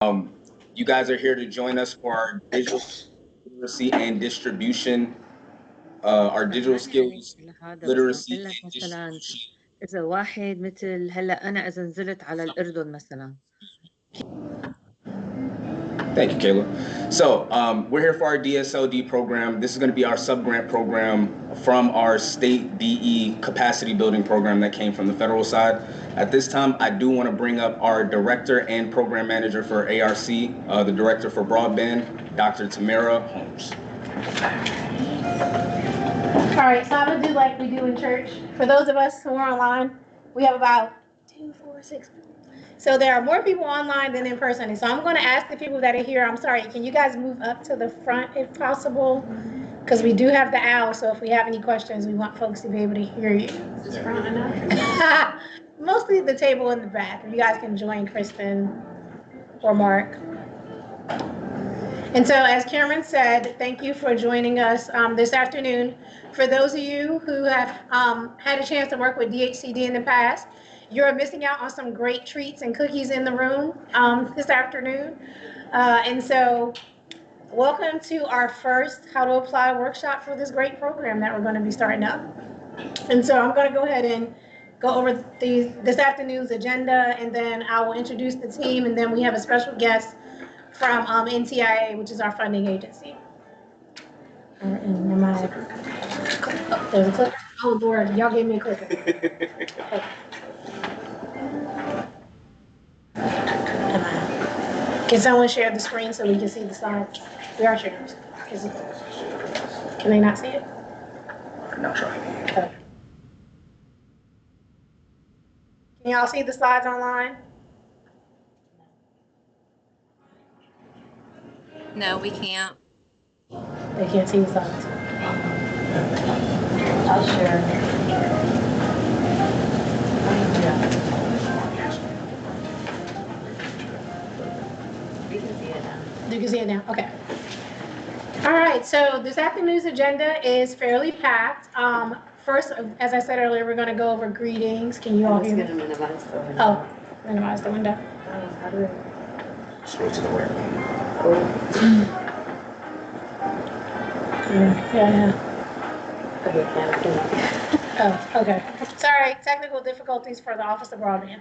You guys are here to join us for our digital literacy and distribution, our digital فهماني عليك skills, لهذا، بس عم literacy اقول لك and مثلا distribution. اذا واحد مثل هلا انا اذا نزلت على الاردن مثلا. Thank you, Kayla. So we're here for our DSLD program. This is going to be our sub-grant program from our state DE capacity building program that came from the federal side. At this time, I do want to bring up our director and program manager for ARC, the director for broadband, Dr. Tamara Holmes. All right, so I'm gonna do like we do in church. For those of us who are online, we have about 2, 4, 6. So there are more people online than in person. And so I'm gonna ask the people that are here, I'm sorry, can you guys move up to the front if possible? Because we do have the owl, so if we have any questions, we want folks to be able to hear you. Is this front enough? Mostly the table in the back. If you guys can join Kristen or Mark. And so, as Cameron said, thank you for joining us this afternoon. For those of you who have had a chance to work with DHCD in the past, you're missing out on some great treats and cookies in the room this afternoon. And so, welcome to our first How to Apply workshop for this great program that we're going to be starting up. And so, I'm going to go ahead and go over this afternoon's agenda, and then I will introduce the team, and then we have a special guest from NTIA, which is our funding agency. There's a clicker. Oh Lord, y'all gave me a clicker. Okay. Can someone share the screen so we can see the slides? We are sharing. Can they not see it? Now try. Okay. Can y'all see the slides online? No, we can't. They can't see the slides. I'll share. We can see it now. You can see it now. Okay. All right. So this afternoon's agenda is fairly packed. First, as I said earlier, we're going to go over greetings. Can you all hear me? I'm just gonna minimize the window. Oh, minimize the window. How do we? Scroll to the right. Yeah. Okay, can't. Oh, okay. Sorry, technical difficulties for the Office of Broadband.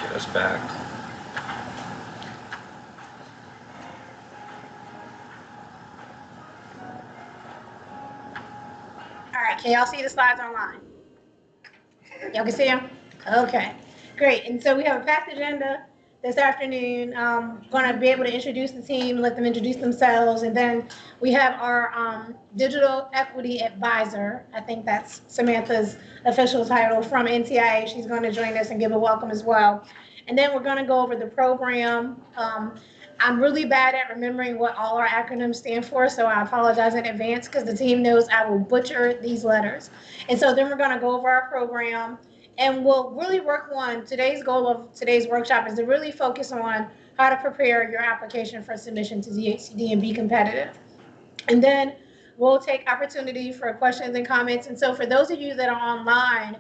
Get us back. All right, can y'all see the slides online? Y'all can see them? Okay, great. And so we have a packed agenda this afternoon. Going to be able to introduce the team, let them introduce themselves, and then we have our digital equity advisor. I think that's Samantha's official title from NTIA. She's going to join us and give a welcome as well. And then we're going to go over the program. I'm really bad at remembering what all our acronyms stand for, so I apologize in advance because the team knows I will butcher these letters. And so then we're going to go over our program, and we'll really work on today's goal of today's workshop is to really focus on how to prepare your application for submission to DHCD and be competitive. And then we'll take opportunity for questions and comments. And so for those of you that are online,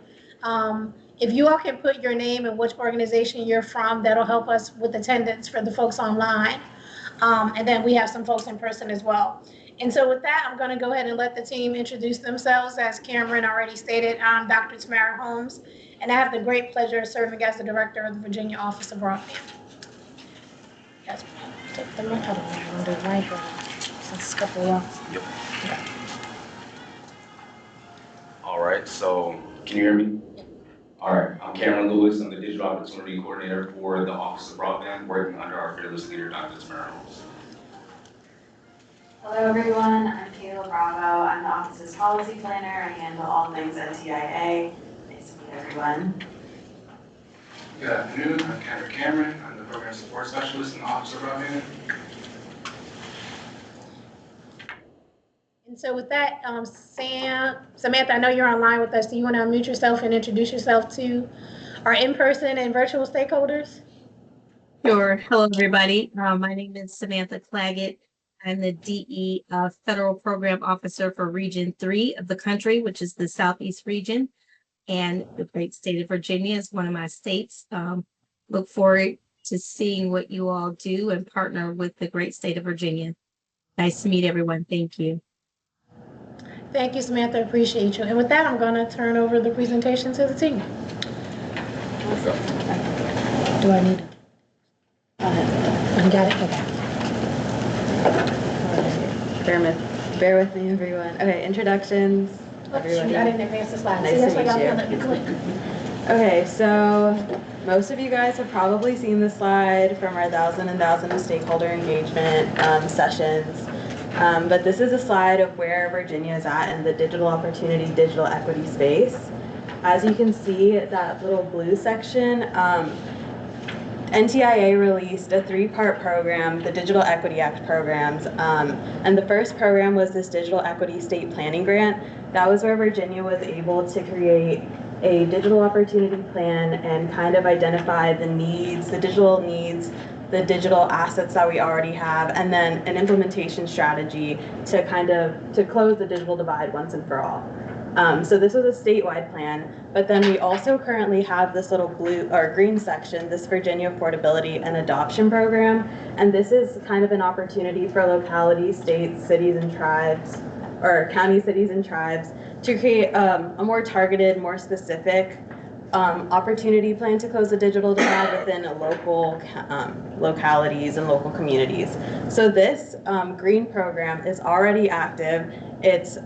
if you all can put your name and which organization you're from, that'll help us with attendance for the folks online. And then we have some folks in person as well. And so with that, I'm going to go ahead and let the team introduce themselves. As Cameron already stated, I'm Dr. Tamara Holmes, and I have the great pleasure of serving as the director of the Virginia Office of Broadband. Yes, take the mic out of the mic since a couple of Yep. All right, so can you hear me? All right, I'm Cameron Lewis. I'm the Digital Opportunity Coordinator for the Office of Broadband, working under our fearless leader, Dr. Tamara Holmes. Hello everyone, I'm Kayla Bravo. I'm the office's policy planner. I handle all things NTIA. Nice to meet everyone. Good afternoon, I'm Kendrick Cameron. I'm the Program Support Specialist in the Office of Broadband. And so with that, Samantha, I know you're online with us. Do you want to unmute yourself and introduce yourself to our in-person and virtual stakeholders? Sure. Hello, everybody. My name is Samantha Claggett. I'm the DE Federal Program Officer for Region 3 of the country, which is the Southeast region. And the great state of Virginia is one of my states. Look forward to seeing what you all do and partner with the great state of Virginia. Nice to meet everyone. Thank you. Thank you, Samantha. Appreciate you. And with that, I'm going to turn over the presentation to the team. Do I need it? You got it? Okay. Bear with me, everyone. Okay, introductions. Everybody. I didn't advance the slides. Nice See, that's to why y'all meet you. feel that we click. Okay, so most of you guys have probably seen this slide from our thousands of stakeholder engagement sessions. But this is a slide of where Virginia is at in the digital opportunity, digital equity space. As you can see, that little blue section, NTIA released a 3-part program, the Digital Equity Act programs. And the first program was this Digital Equity State Planning Grant. That was where Virginia was able to create a digital opportunity plan and kind of identify the needs, the digital assets that we already have, and then an implementation strategy to to close the digital divide once and for all. So this was a statewide plan, but then we also currently have this little blue or green section, this Virginia Affordability and Adoption Program, and this is kind of an opportunity for localities, states, cities, and tribes, or counties, cities, and tribes to create a more targeted, more specific opportunity plan to close the digital divide within a local localities and local communities. So this green program is already active. It's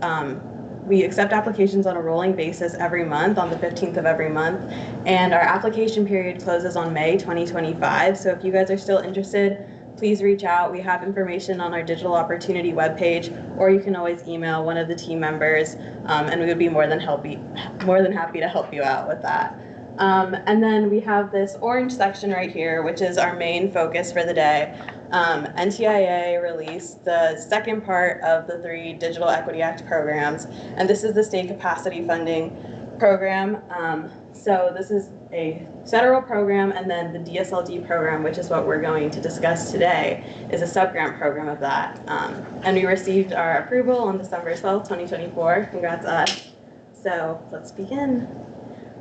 we accept applications on a rolling basis every month on the 15th of every month, and our application period closes on May 2025. So if you guys are still interested, please reach out. We have information on our digital opportunity webpage, or you can always email one of the team members, and we would be more than happy to help you out with that. And then we have this orange section right here, which is our main focus for the day. NTIA released the second part of the 3 Digital Equity Act programs, and this is the state capacity funding program. So this is a federal program, and then the DSLD program, which is what we're going to discuss today, is a subgrant program of that. And we received our approval on December 12th, 2024. Congrats us. So let's begin.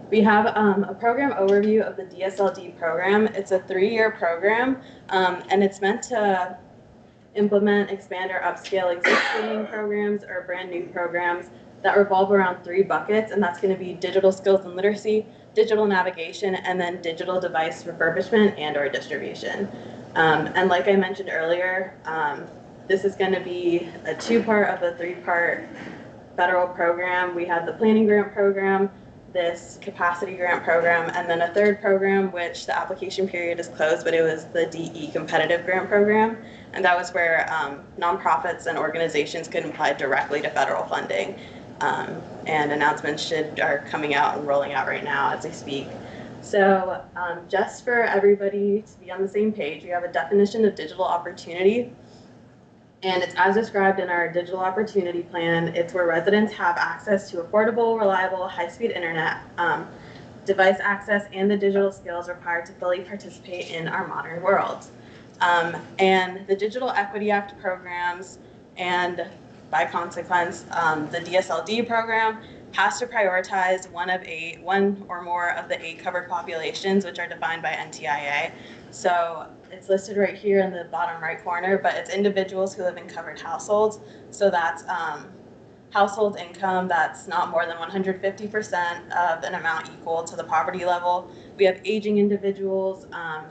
We have a program overview of the DSLD program. It's a 3-year program, and it's meant to implement, expand, or upscale existing programs or brand new programs that revolve around 3 buckets, and that's going to be digital skills and literacy, digital navigation, and then digital device refurbishment and or distribution. And like I mentioned earlier, this is going to be a 2-part of a 3-part federal program. We have the planning grant program, this capacity grant program, and then a 3rd program, which the application period is closed, but it was the DE competitive grant program. And that was where nonprofits and organizations could apply directly to federal funding. And announcements are coming out and rolling out right now as we speak. So just for everybody to be on the same page, we have a definition of digital opportunity. And it's as described in our digital opportunity plan. It's where residents have access to affordable, reliable, high-speed internet, device access, and the digital skills required to fully participate in our modern world. And the Digital Equity Act programs, and by consequence, the DSLD program, has to prioritize one or more of the 8 covered populations, which are defined by NTIA. So it's listed right here in the bottom right corner, but it's individuals who live in covered households. So that's household income that's not more than 150% of an amount equal to the poverty level. We have aging individuals,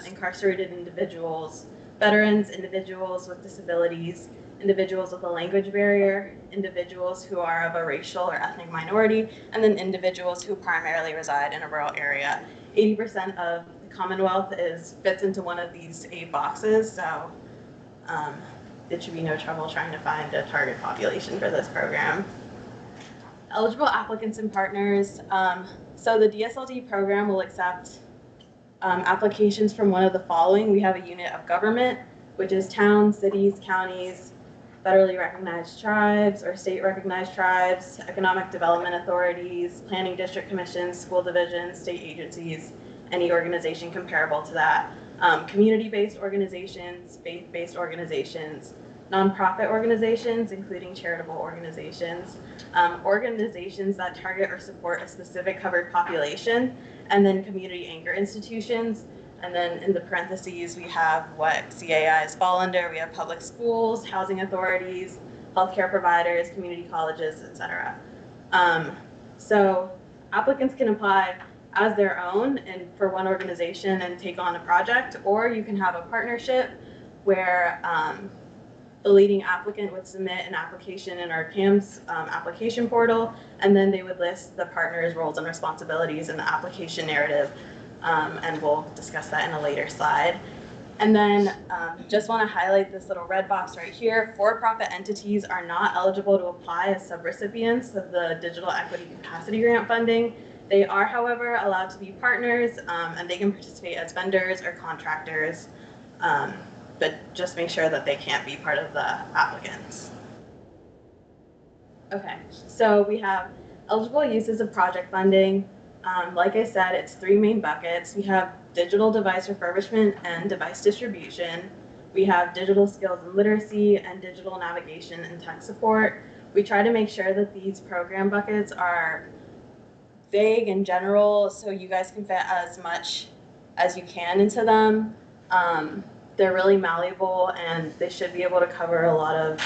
incarcerated individuals, veterans, individuals with disabilities, individuals with a language barrier, individuals who are of a racial or ethnic minority, and then individuals who primarily reside in a rural area. 80% of the Commonwealth fits into one of these 8 boxes, so it should be no trouble trying to find a target population for this program. Eligible applicants and partners. So the DSLD program will accept applications from one of the following. We have a unit of government, which is towns, cities, counties, federally recognized tribes or state recognized tribes, economic development authorities, planning district commissions, school divisions, state agencies, any organization comparable to that, community-based organizations, faith-based organizations, nonprofit organizations, including charitable organizations, organizations that target or support a specific covered population, and then community anchor institutions. And then in the parentheses, we have what CAIs fall under. We have public schools, housing authorities, healthcare providers, community colleges, etc. So applicants can apply as their own and for one organization and take on a project, or you can have a partnership where the leading applicant would submit an application in our CAMS application portal, and then they would list the partner's roles and responsibilities in the application narrative, and we'll discuss that in a later slide. And then just want to highlight this little red box right here. For-profit entities are not eligible to apply as subrecipients of the Digital Equity Capacity Grant funding. They are, however, allowed to be partners, and they can participate as vendors or contractors, but just make sure that they can't be part of the applicants. Okay, so we have eligible uses of project funding. Like I said, it's 3 main buckets. We have digital device refurbishment and device distribution. We have digital skills and literacy and digital navigation and tech support. We try to make sure that these program buckets are vague and general so you guys can fit as much as you can into them. They're really malleable and they should be able to cover a lot of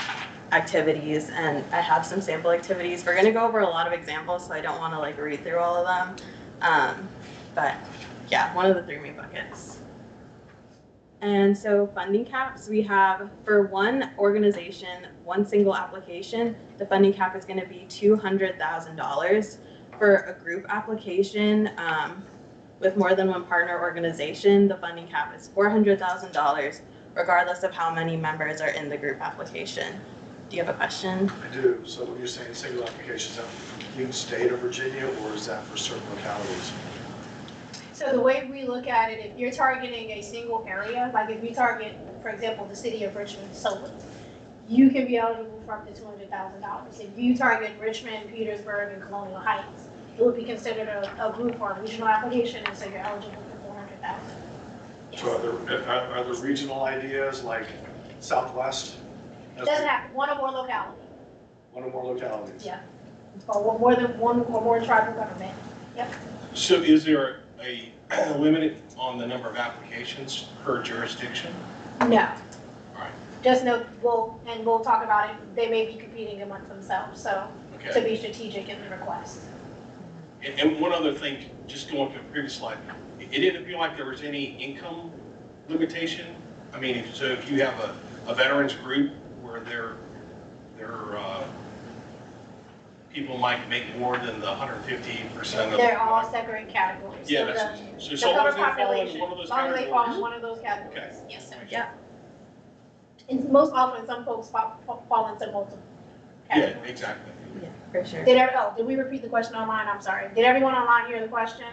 activities, and I have some sample activities. We're going to go over a lot of examples, so I don't want to like read through all of them. But yeah, one of the 3 main buckets. And so funding caps, we have for one organization, one single application, the funding cap is going to be $200,000. For a group application with more than one partner organization, the funding cap is $400,000, regardless of how many members are in the group application. Do you have a question? I do. So when you're saying single application, is that for the complete state of Virginia, or is that for certain localities? So the way we look at it, if you're targeting a single area, like if we target, for example, the city of Richmond solely, you can be eligible for up to $200,000. If you target Richmond, Petersburg, and Colonial Heights, it would be considered a group or a regional application, and so you're eligible for $400,000. Yes. So are there regional ideas like Southwest? It doesn't have one or more localities. One or more localities? Yeah. Or more than one or more tribal government. Yep. So is there a limit on the number of applications per jurisdiction? No. All right. Just know, we'll talk about it, they may be competing amongst themselves, so to be strategic in the request. And one other thing, just going to the previous slide, it didn't feel like there was any income limitation. I mean, so if you have a veterans group where their people might make more than the 150% of. They're all separate categories. Yeah, So so the long covered as they fall in population, one of those as long as they fall in categories. one of those categories. Okay. Yes, sir. Okay. Yeah. And most often, some folks fall into multiple Yeah, categories. exactly. Yeah, for sure. Did we repeat the question online? I'm sorry. Did everyone online hear the question?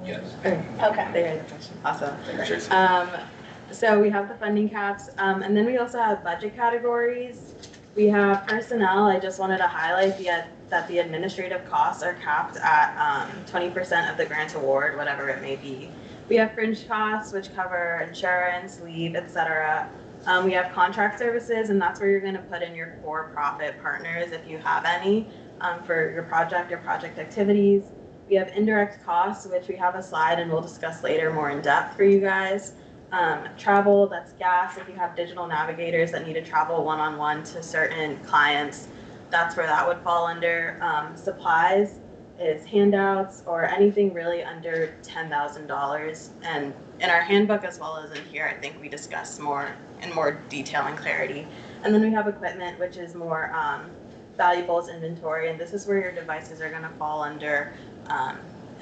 Yes. Okay. They heard the question. Awesome. Jason. So we have the funding caps, and then we also have budget categories. We have personnel. I just wanted to highlight that the administrative costs are capped at 20% of the grant award, whatever it may be. We have fringe costs, which cover insurance, leave, etc. We have contract services, and that's where you're going to put in your for-profit partners, if you have any, for your project activities. We have indirect costs, which we have a slide and we'll discuss later more in depth for you guys. Travel, that's gas. If you have digital navigators that need to travel one-on-one to certain clients, that's where that would fall under. Supplies is handouts or anything really under $10,000. And in our handbook as well as in here, I think we discuss more in more detail and clarity. And then we have equipment, which is more valuables inventory, and this is where your devices are going to fall under.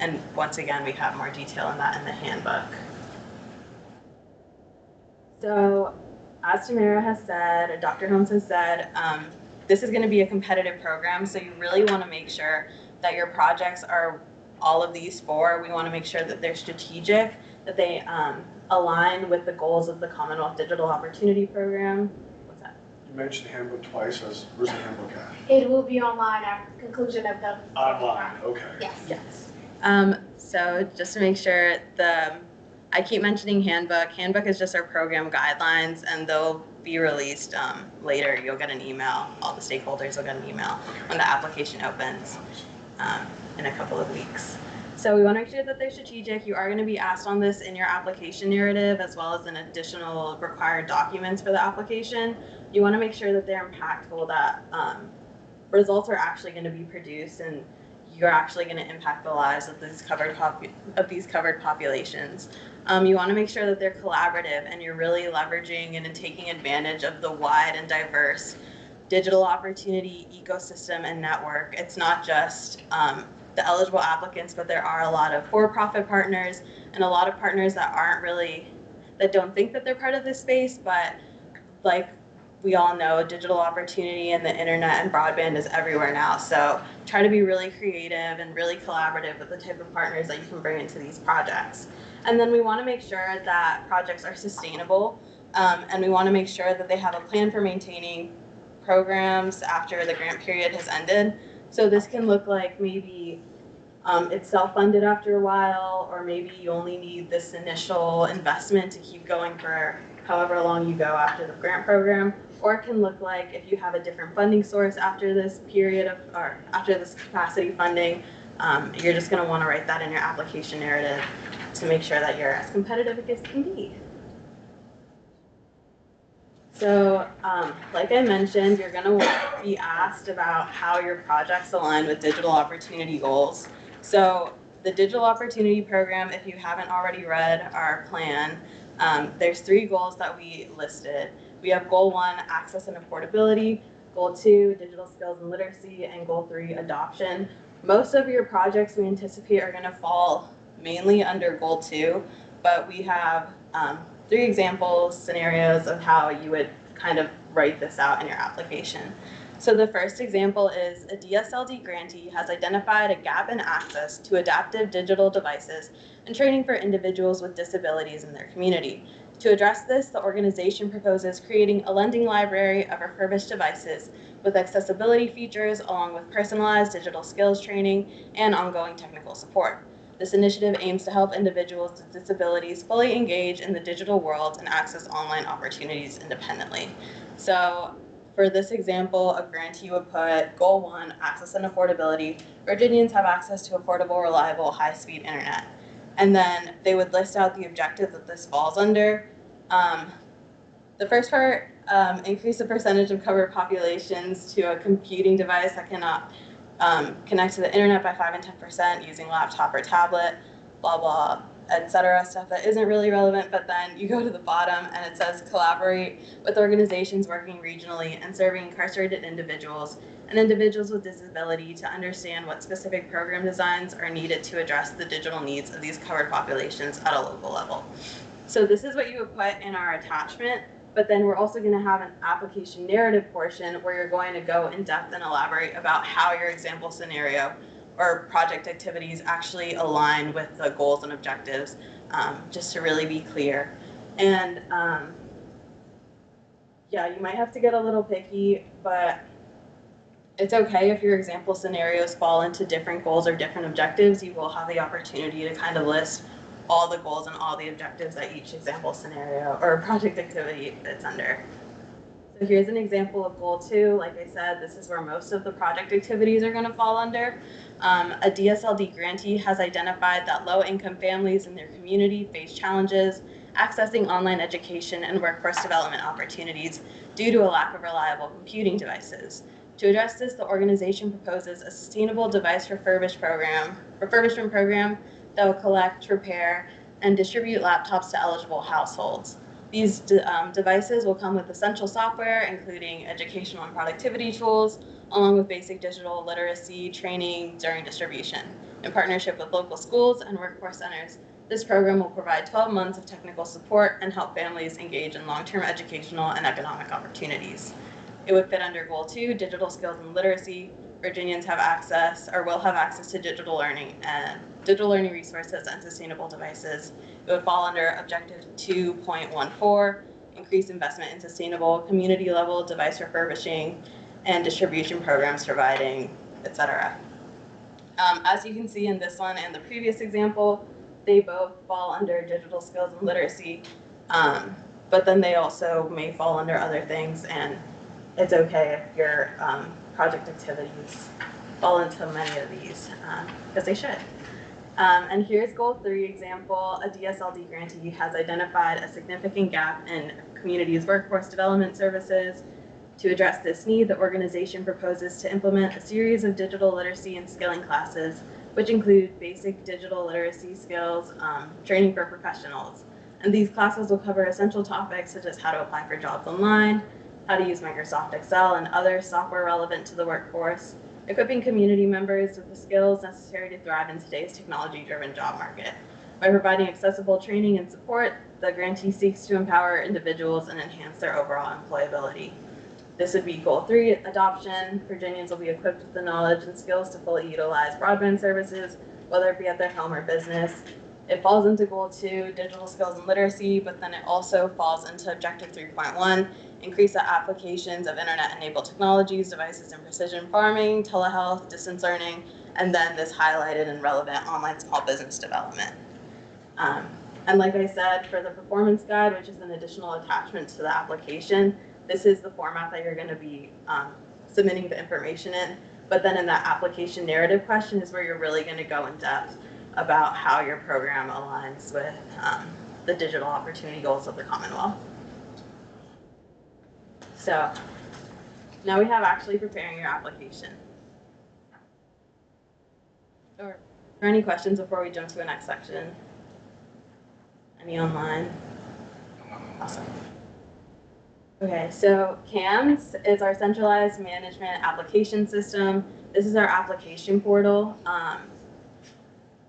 And once again, we have more detail on that in the handbook. So as Tamara has said, or Dr. Holmes has said, this is going to be a competitive program, so you really want to make sure that your projects are all of these four, we want to make sure that they're strategic, that they align with the goals of the Commonwealth Digital Opportunity Program. What's that? You mentioned handbook twice. Where's the handbook at? It will be online after the conclusion of the. Online, okay. Yes. Yes. So just to make sure, I keep mentioning handbook. Handbook is just our program guidelines, and they'll be released later. You'll get an email. All the stakeholders will get an email when the application opens in a couple of weeks. So we want to make sure that they're strategic. You are going to be asked on this in your application narrative, as well as in additional required documents for the application. You want to make sure that they're impactful, that results are actually going to be produced, and you're actually going to impact the lives of these covered populations. You want to make sure that they're collaborative and you're really leveraging and taking advantage of the wide and diverse digital opportunity ecosystem and network. It's not just the eligible applicants, but there are a lot of for-profit partners and a lot of partners that don't think that they're part of this space, but like we all know, digital opportunity and the internet and broadband is everywhere now. So try to be really creative and really collaborative with the type of partners that you can bring into these projects. And then we want to make sure that projects are sustainable, and we want to make sure that they have a plan for maintaining programs after the grant period has ended. So this can look like maybe it's self-funded after a while, or maybe you only need this initial investment to keep going for however long you go after the grant program. Or it can look like if you have a different funding source after this period or after this capacity funding, you're just going to want to write that in your application narrative to make sure that you're as competitive as it can be. So, like I mentioned, you're going to be asked about how your projects align with digital opportunity goals. So the Digital Opportunity Program, if you haven't already read our plan, there's 3 goals that we listed. We have Goal 1, access and affordability, Goal 2, digital skills and literacy, and Goal 3, adoption. Most of your projects we anticipate are going to fall mainly under Goal 2, but we have 3 examples, scenarios of how you would kind of write this out in your application. So the first example is a DSLD grantee has identified a gap in access to adaptive digital devices and training for individuals with disabilities in their community. To address this, the organization proposes creating a lending library of refurbished devices with accessibility features along with personalized digital skills training and ongoing technical support. This initiative aims to help individuals with disabilities fully engage in the digital world and access online opportunities independently. So for this example, a grantee would put Goal 1, access and affordability. Virginians have access to affordable, reliable, high-speed internet. And then they would list out the objective that this falls under. The first part, increase the percentage of covered populations to a computing device that cannot connect to the internet by 5 and 10% using laptop or tablet, blah, blah, etc. Stuff that isn't really relevant. But then you go to the bottom and it says collaborate with organizations working regionally and serving incarcerated individuals and individuals with disability to understand what specific program designs are needed to address the digital needs of these covered populations at a local level. So this is what you would put in our attachment, but then we're also going to have an application narrative portion where you're going to go in depth and elaborate about how your example scenario or project activities actually align with the goals and objectives, just to really be clear. And yeah, you might have to get a little picky, but it's okay if your example scenarios fall into different goals or different objectives. You will have the opportunity to kind of list all the goals and all the objectives that each example scenario or project activity fits under. So here's an example of Goal 2. Like I said, this is where most of the project activities are going to fall under. A DSLD grantee has identified that low-income families in their community face challenges accessing online education and workforce development opportunities due to a lack of reliable computing devices. To address this, the organization proposes a sustainable device refurbishment program that will collect, repair, and distribute laptops to eligible households. These devices will come with essential software, including educational and productivity tools, along with basic digital literacy training during distribution. In partnership with local schools and workforce centers, this program will provide 12 months of technical support and help families engage in long-term educational and economic opportunities. It would fit under Goal 2, digital skills and literacy. Virginians have access or will have access to digital learning resources and sustainable devices. It would fall under objective 2.14, increase investment in sustainable community level device refurbishing and distribution programs providing, etc. As you can see in this one and the previous example, they both fall under digital skills and literacy, but then they also may fall under other things, and it's okay if your project activities fall into many of these, because they should. And here's goal 3 example. A DSLD grantee has identified a significant gap in community's workforce development services. To address this need, the organization proposes to implement a series of digital literacy and skilling classes, which include basic digital literacy skills, training for professionals. And these classes will cover essential topics such as how to apply for jobs online, how to use Microsoft Excel and other software relevant to the workforce, equipping community members with the skills necessary to thrive in today's technology-driven job market. By providing accessible training and support, the grantee seeks to empower individuals and enhance their overall employability. This would be goal 3, adoption. Virginians will be equipped with the knowledge and skills to fully utilize broadband services, whether it be at their home or business. It falls into goal 2, digital skills and literacy, but then it also falls into objective 3.1, increase the applications of internet-enabled technologies, devices in precision farming, telehealth, distance learning, and then this highlighted and relevant online small business development. And like I said, for the performance guide, which is an additional attachment to the application, this is the format that you're going to be submitting the information in. But then in that application narrative question is where you're really going to go in depth about how your program aligns with the digital opportunity goals of the Commonwealth. So now we have actually preparing your application. Are there any questions before we jump to the next section? Any online? Awesome. Okay, so CAMS is our centralized management application system. This is our application portal.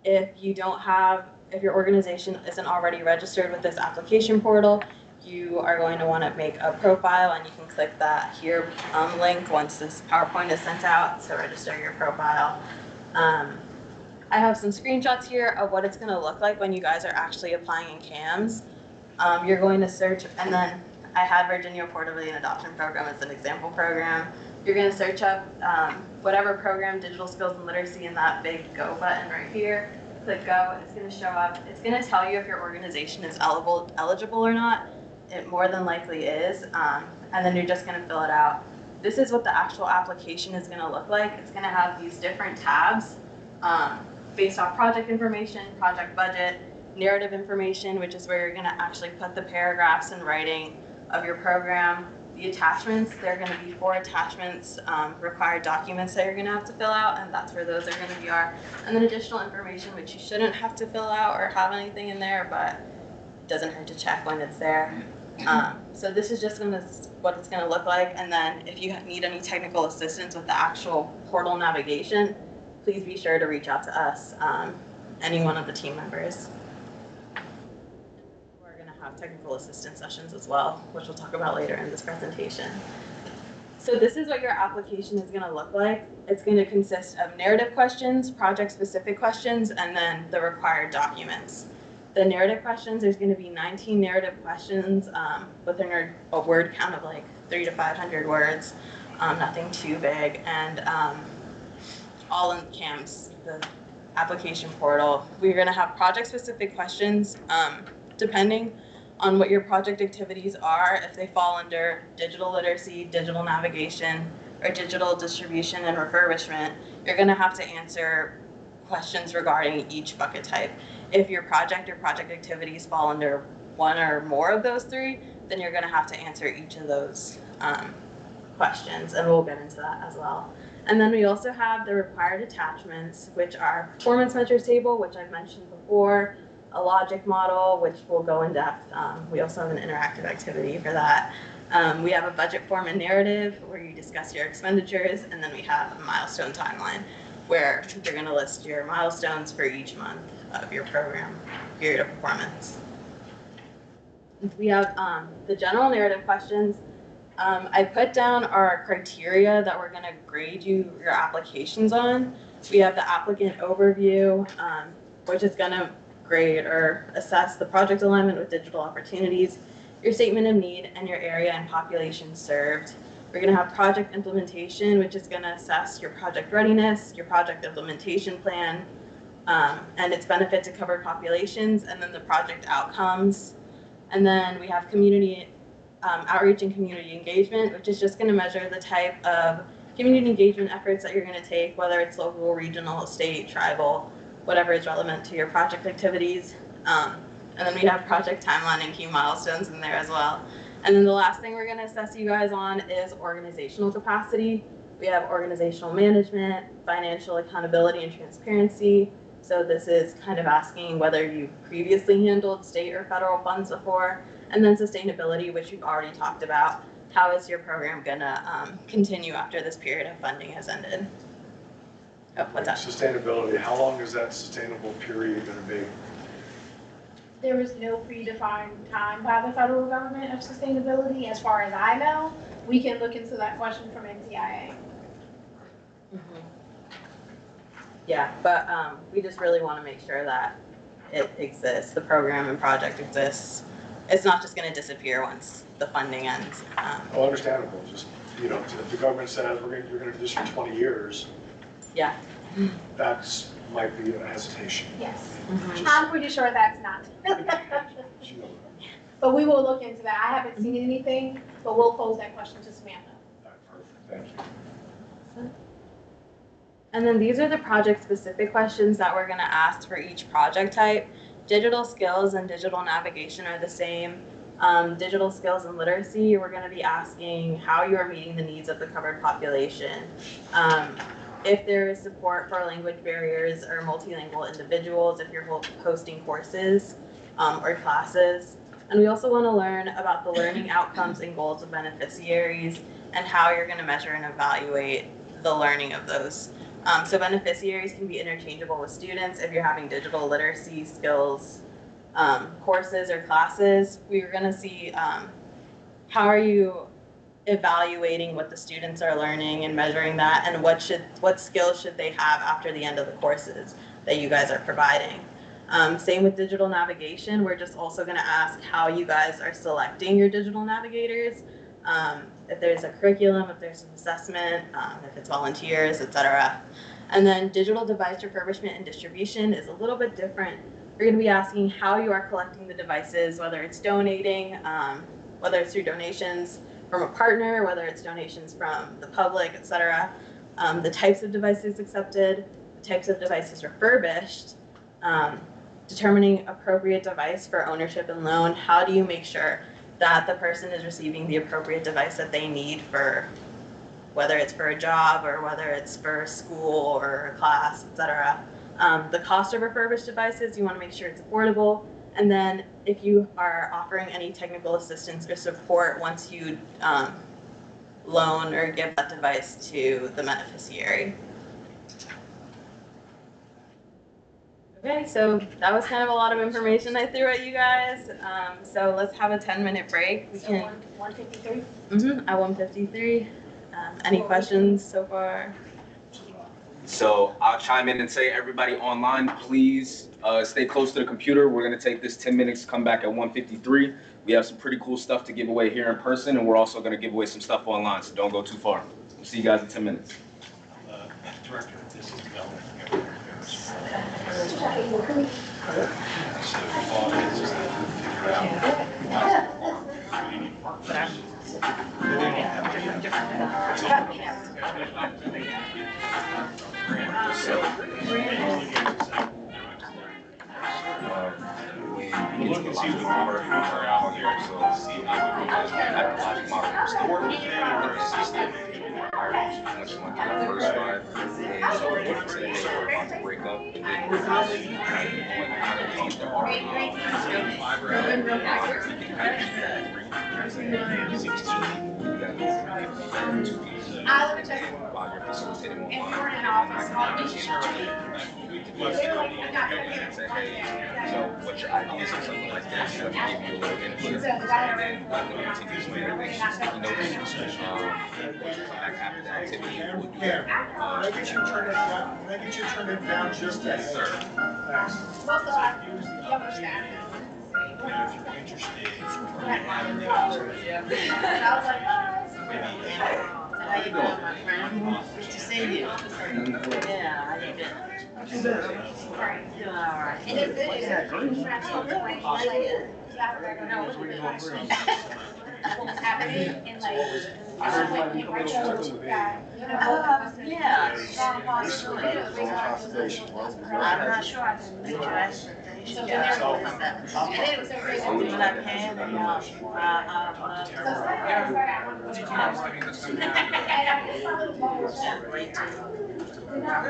If your organization isn't already registered with this application portal, you are going to want to make a profile, and you can click that here link once this PowerPoint is sent out to register your profile. I have some screenshots here of what it's going to look like when you guys are actually applying in CAMS. You're going to search, and then I had Virginia Affordability and Adoption Program as an example program. You're going to search up whatever program, digital skills and literacy, in that big go button right here. Click go, it's going to show up. It's going to tell you if your organization is eligible or not. It more than likely is, and then you're just going to fill it out. This is what the actual application is going to look like. It's going to have these different tabs based off project information, project budget, narrative information, which is where you're going to actually put the paragraphs and writing of your program. The attachments, there are going to be 4 attachments, required documents that you're going to have to fill out, and that's where those are going to be. And then additional information, which you shouldn't have to fill out or have anything in there, but it doesn't hurt to check when it's there. So this is just what it's going to look like. And then if you need any technical assistance with the actual portal navigation, please be sure to reach out to us, any one of the team members. We're going to have technical assistance sessions as well, which we'll talk about later in this presentation. So this is what your application is going to look like. It's going to consist of narrative questions, project-specific questions, and then the required documents. The narrative questions, there's going to be 19 narrative questions within a word count of like 300 to 500 words, nothing too big, and all in CAMS, the application portal. We're going to have project-specific questions depending on what your project activities are. If they fall under digital literacy, digital navigation, or digital distribution and refurbishment, you're going to have to answer questions regarding each bucket type. If your project or project activities fall under one or more of those 3, then you're going to have to answer each of those questions, and we'll get into that as well. And then we also have the required attachments, which are performance measures table, which I've mentioned before, a logic model, which will go in depth. We also have an interactive activity for that. We have a budget form and narrative where you discuss your expenditures, and then we have a milestone timeline where you're going to list your milestones for each month of your program period of performance. We have the general narrative questions. I put down our criteria that we're gonna grade your applications on. We have the applicant overview, which is gonna grade or assess the project alignment with digital opportunities, your statement of need, and your area and population served. We're gonna have project implementation, which is gonna assess your project readiness, your project implementation plan, and its benefit to covered populations, and then the project outcomes. And then we have community outreach and community engagement, which is just going to measure the type of community engagement efforts that you're going to take, whether it's local, regional, state, tribal, whatever is relevant to your project activities. And then we have project timeline and key milestones in there as well. And then the last thing we're going to assess you guys on is organizational capacity. We have organizational management, financial accountability and transparency. So this is kind of asking whether you've previously handled state or federal funds before. And then sustainability, which we've already talked about. How is your program gonna continue after this period of funding has ended? Oh, what's that? Sustainability, how long is that sustainable period gonna be? There is no predefined time by the federal government of sustainability, as far as I know. We can look into that question from NTIA. Yeah, but we just really want to make sure that it exists, the program and project exists. It's not just going to disappear once the funding ends. Oh, understandable, just, you know, if the government says you're gonna do this for 20 years, Yeah. that's might be a hesitation. Yes. Mhm. I'm pretty sure that's not. But we will look into that. I haven't seen anything, but we'll pose that question to Samantha. Perfect, thank you. And then these are the project-specific questions that we're going to ask for each project type. Digital skills and digital navigation are the same. Digital skills and literacy, we're going to be asking how you are meeting the needs of the covered population. If there is support for language barriers or multilingual individuals, if you're hosting courses or classes. And we also want to learn about the learning outcomes and goals of beneficiaries and how you're going to measure and evaluate the learning of those. So beneficiaries can be interchangeable with students if you're having digital literacy skills courses or classes. We're going to see how are you evaluating what the students are learning and measuring that, and what skills should they have after the end of the courses that you guys are providing. Same with digital navigation. We're just also going to ask how you guys are selecting your digital navigators. If there's a curriculum, if there's an assessment, if it's volunteers, etc. And then digital device refurbishment and distribution is a little bit different. We're going to be asking how you are collecting the devices, whether it's donating, whether it's through donations from a partner, whether it's donations from the public, etc. The types of devices accepted, the types of devices refurbished, determining appropriate device for ownership and loan. How do you make sure that the person is receiving the appropriate device that they need for, whether it's for a job or whether it's for school or a class, etc. The cost of refurbished devices, you want to make sure it's affordable. And then if you are offering any technical assistance or support once you loan or give that device to the beneficiary. Okay, so that was kind of a lot of information I threw at you guys. So let's have a 10-minute break. We can. 153? At 1:53. Any questions so far? So I'll chime in and say, everybody online, please stay close to the computer. We're going to take this 10 minutes, come back at 1:53. We have some pretty cool stuff to give away here in person, and we're also going to give away some stuff online, so don't go too far. We'll see you guys in 10 minutes. Director, this is development. We look and see the number of people are out here, so see how we can logic model store. Much like the first five, and so we can say, hey, we're about to break up, and then we're going to how to change the R. We can so what's your ideas or something like that, so I can give you a little input, and then let them continue to do their things, sticky notes, main portion come back after the activity. We'll do Yeah. that. Can I get you to turn it down? Can I get you to turn it down just a Yes, sir. Thanks. Most of our younger staff. If you're interested, How you doing? Good to see you. Yeah, how you been? Doing all right. And it's good. It's what's happening and like, I should like, you right there with you guys. Yeah, I'm not sure I can meet your expectations. So then there's So, and then it was everything. do what I can and, what did you have? Great too. We have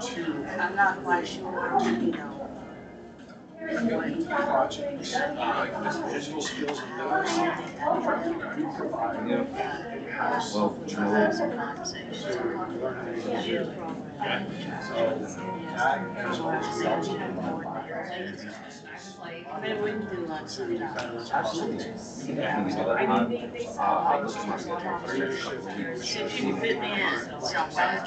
two I'm not quite sure, you know. projects, digital skills and literacy. We provide in-house Well, Have some conversations. to learn how to use it. So that is what Maybe we can do lunch sometime. Absolutely. We can definitely do that. I'll look at my schedule for the next couple of weeks. See if you can fit me in somewhere.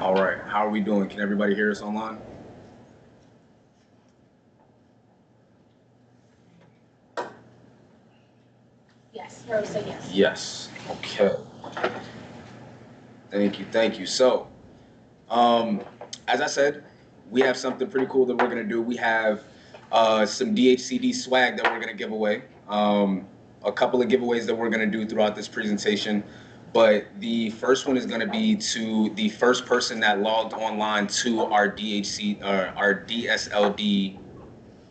All right, how are we doing? Can everybody hear us online? Yes, Rose said yes. Yes. Okay. Thank you. So, as I said, we have something pretty cool that we're gonna do. We have some DHCD swag that we're gonna give away. A couple of giveaways that we're gonna do throughout this presentation. But the first one is gonna be to the first person that logged online to our our DSLD.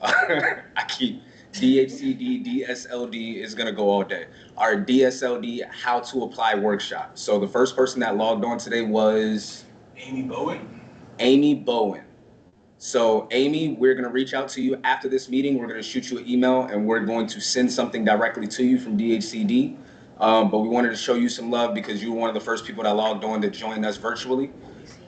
I keep DHCD, DSLD is gonna go all day. Our DSLD How to Apply workshop. So the first person that logged on today was Amy Bowen. Amy Bowen. So Amy, we're gonna reach out to you after this meeting. We're gonna shoot you an email and we're going to send something directly to you from DHCD. But we wanted to show you some love because you were one of the first people that logged on to join us virtually.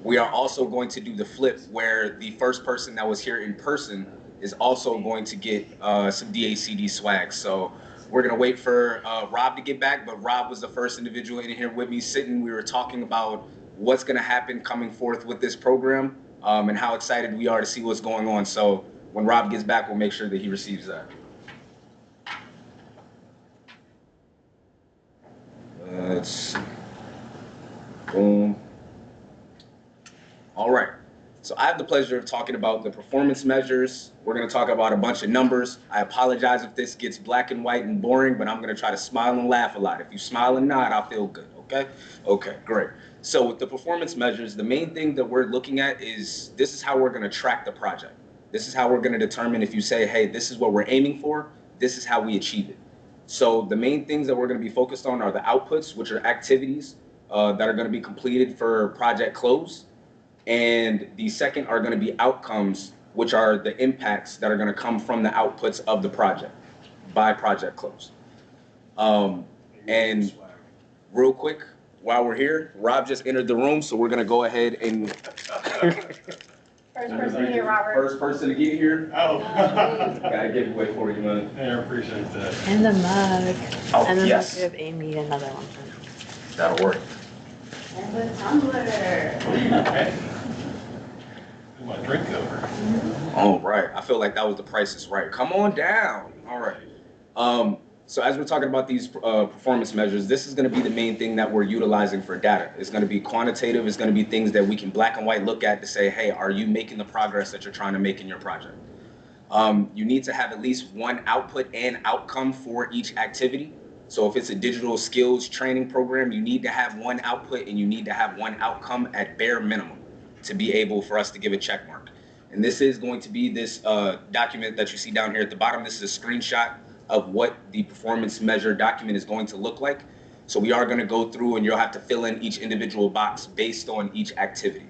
We are also going to do the flip where the first person that was here in person is also going to get some DHCD swag. So we're gonna wait for Rob to get back, but Rob was the first individual in here with me sitting. We were talking about what's gonna happen coming forth with this program and how excited we are to see what's going on. So when Rob gets back, we'll make sure that he receives that. Let's see. Boom. All right. So I have the pleasure of talking about the performance measures. We're going to talk about a bunch of numbers. I apologize if this gets black and white and boring, but I'm going to try to smile and laugh a lot. If you smile and nod, I'll feel good, okay? Okay, great. So with the performance measures, the main thing that we're looking at is this is how we're going to track the project. This is how we're going to determine if you say, hey, this is what we're aiming for, this is how we achieve it. So the main things that we're going to be focused on are the outputs, which are activities that are going to be completed for project close. And the second are going to be outcomes, which are the impacts that are going to come from the outputs of the project by project close. And real quick, while we're here, Rob just entered the room, so we're going to go ahead and First person here, Robert. first person to get here. Oh. Gotta give away for you, man. I appreciate that. And the mug. Oh, And then yes. we have Amy another one. That'll work. And the tumbler. My drink over. All right. I feel like that was The Price is Right. Come on down. All right. So as we're talking about these performance measures, this is going to be the main thing that we're utilizing for data. It's going to be quantitative. It's going to be things that we can black and white look at to say, hey, are you making the progress that you're trying to make in your project? You need to have at least one output and outcome for each activity. So if it's a digital skills training program, you need to have one output and you need to have one outcome at bare minimum to be able for us to give a check mark. And this is going to be this document that you see down here at the bottom. This is a screenshot of what the performance measure document is going to look like. So we are going to go through and you'll have to fill in each individual box based on each activity.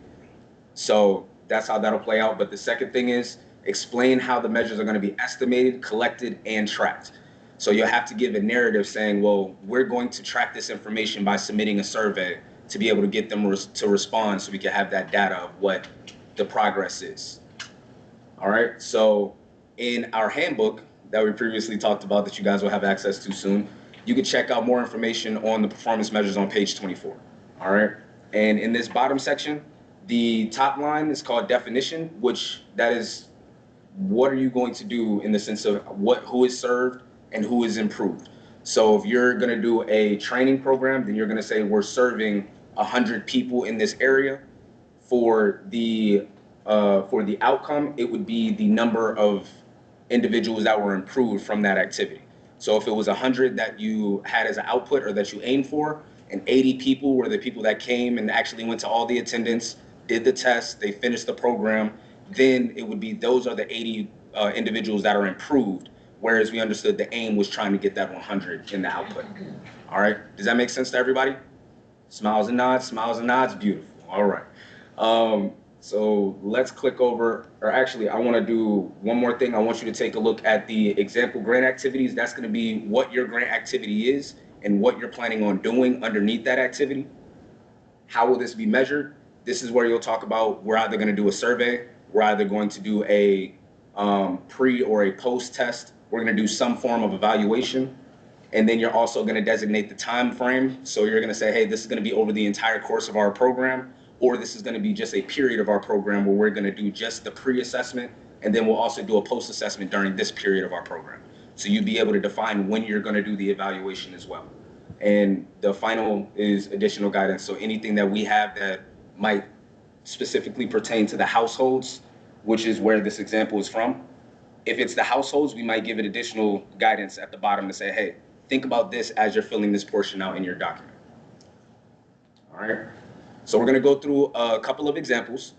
So that's how that'll play out. But the second thing is explain how the measures are going to be estimated, collected, and tracked. So you'll have to give a narrative saying, well, we're going to track this information by submitting a survey to be able to get them to respond so we can have that data of what the progress is. All right, so in our handbook that we previously talked about that you guys will have access to soon, you can check out more information on the performance measures on page 24. All right, and in this bottom section, the top line is called definition, which that is what are you going to do in the sense of who is served and who is improved. So if you're going to do a training program, then you're going to say we're serving 100 people in this area. For the outcome, it would be the number of individuals that were improved from that activity. So if it was 100 that you had as an output or that you aimed for, and 80 people were the people that came and actually went to all the attendance, did the test, they finished the program, then it would be those are the 80 individuals that are improved, whereas we understood the aim was trying to get that 100 in the output. All right, does that make sense to everybody? Smiles and nods, beautiful. All right. So let's click over, or actually I wanna do one more thing. I want you to take a look at the example grant activities. That's gonna be what your grant activity is and what you're planning on doing underneath that activity. How will this be measured? This is where you'll talk about, we're either gonna do a survey, we're either going to do a pre or a post test, we're gonna do some form of evaluation, And then you're also going to designate the time frame. So you're going to say, hey, this is going to be over the entire course of our program, or this is going to be just a period of our program where we're going to do just the pre-assessment, and then we'll also do a post-assessment during this period of our program. So you'd be able to define when you're going to do the evaluation as well. And the final is additional guidance. So anything that we have that might specifically pertain to the households, which is where this example is from. If it's the households, we might give it additional guidance at the bottom to say, hey, think about this as you're filling this portion out in your document. All right. So we're going to go through a couple of examples.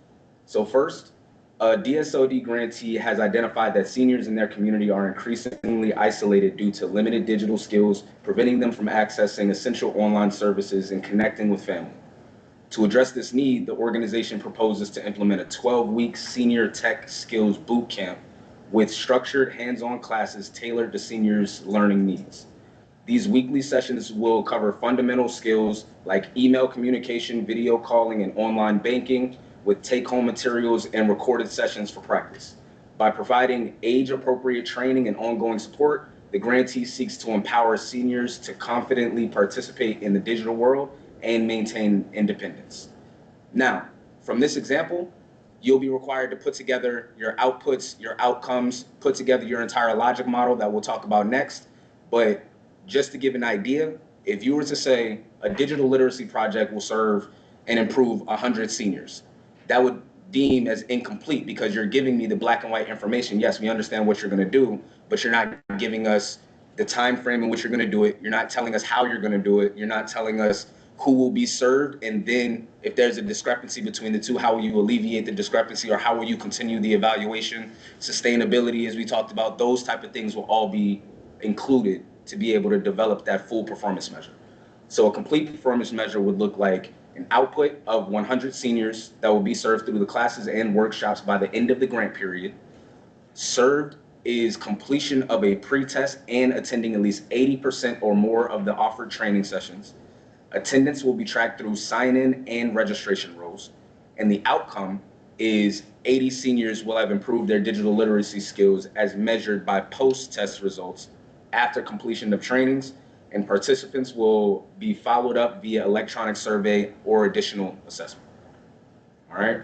So first, a DSLD grantee has identified that seniors in their community are increasingly isolated due to limited digital skills, preventing them from accessing essential online services and connecting with family. To address this need, the organization proposes to implement a 12-week senior tech skills boot camp with structured hands-on classes tailored to seniors' learning needs. These weekly sessions will cover fundamental skills like email communication, video calling, and online banking, with take-home materials and recorded sessions for practice. By providing age-appropriate training and ongoing support, the grantee seeks to empower seniors to confidently participate in the digital world and maintain independence. Now, from this example, you'll be required to put together your outputs, your outcomes, put together your entire logic model that we'll talk about next. But just to give an idea, if you were to say a digital literacy project will serve and improve 100 seniors, that would deem as incomplete because you're giving me the black and white information. Yes, we understand what you're going to do, but you're not giving us the time frame in which you're going to do it. You're not telling us how you're going to do it. You're not telling us who will be served. And then if there's a discrepancy between the two, how will you alleviate the discrepancy, or how will you continue the evaluation? Sustainability, as we talked about, those type of things will all be included to be able to develop that full performance measure. So a complete performance measure would look like an output of 100 seniors that will be served through the classes and workshops by the end of the grant period. Served is completion of a pre-test and attending at least 80% or more of the offered training sessions. Attendance will be tracked through sign-in and registration roles. And the outcome is 80 seniors will have improved their digital literacy skills as measured by post-test results after completion of trainings, and participants will be followed up via electronic survey or additional assessment. All right.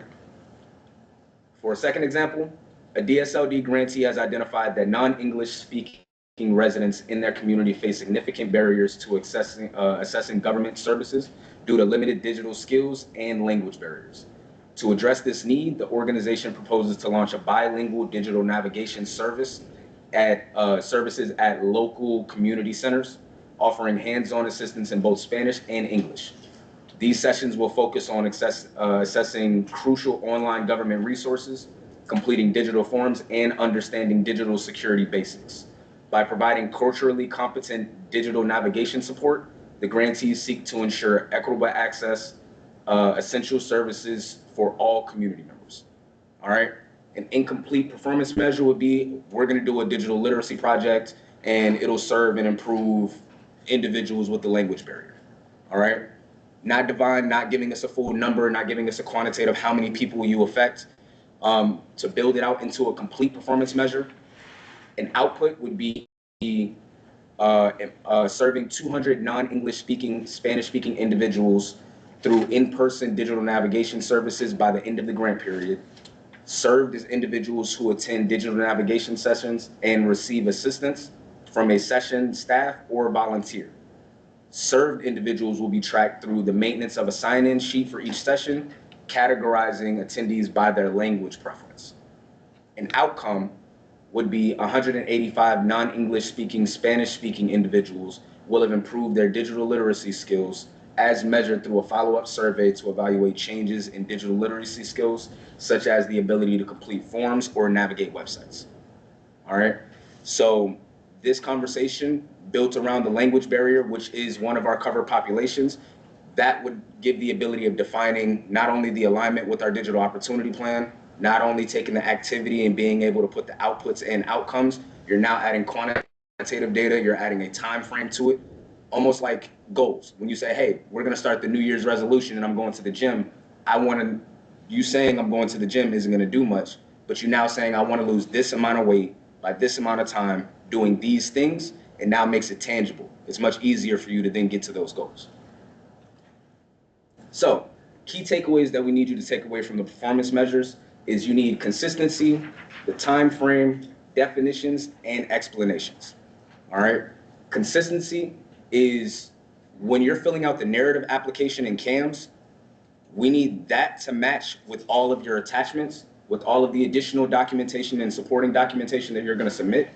For a second example, a DSLD grantee has identified that non-English speaking residents in their community face significant barriers to assessing government services due to limited digital skills and language barriers. To address this need, the organization proposes to launch a bilingual digital navigation services at local community centers, offering hands-on assistance in both Spanish and English. These sessions will focus on assessing crucial online government resources, completing digital forms, and understanding digital security basics. By providing culturally competent digital navigation support, the grantees seek to ensure equitable access, essential services for all community members. All right. An incomplete performance measure would be, we're going to do a digital literacy project and it'll serve and improve individuals with the language barrier. All right. Not divine, not giving us a full number, not giving us a quantitative how many people will you affect. To build it out into a complete performance measure, an output would be serving 200 non-English speaking, Spanish speaking individuals through in-person digital navigation services by the end of the grant period. Served as individuals who attend digital navigation sessions and receive assistance from a session staff or volunteer. Served individuals will be tracked through the maintenance of a sign-in sheet for each session, categorizing attendees by their language preference. An outcome would be 185 non-English speaking, Spanish speaking individuals will have improved their digital literacy skills as measured through a follow-up survey to evaluate changes in digital literacy skills, such as the ability to complete forms or navigate websites. All right, so this conversation built around the language barrier, which is one of our covered populations, that would give the ability of defining not only the alignment with our digital opportunity plan, not only taking the activity and being able to put the outputs and outcomes, you're now adding quantitative data, you're adding a time frame to it, almost like goals. When you say, hey, we're gonna start the New Year's resolution and I'm going to the gym, you saying I'm going to the gym isn't gonna do much, but you now saying I wanna lose this amount of weight by this amount of time doing these things, It now makes it tangible. It's much easier for you to then get to those goals. So, key takeaways that we need you to take away from the performance measures is you need consistency, the time frame, definitions, and explanations. All right? Consistency is when you're filling out the narrative application in CAMS, we need that to match with all of your attachments, with all of the additional documentation and supporting documentation that you're going to submit.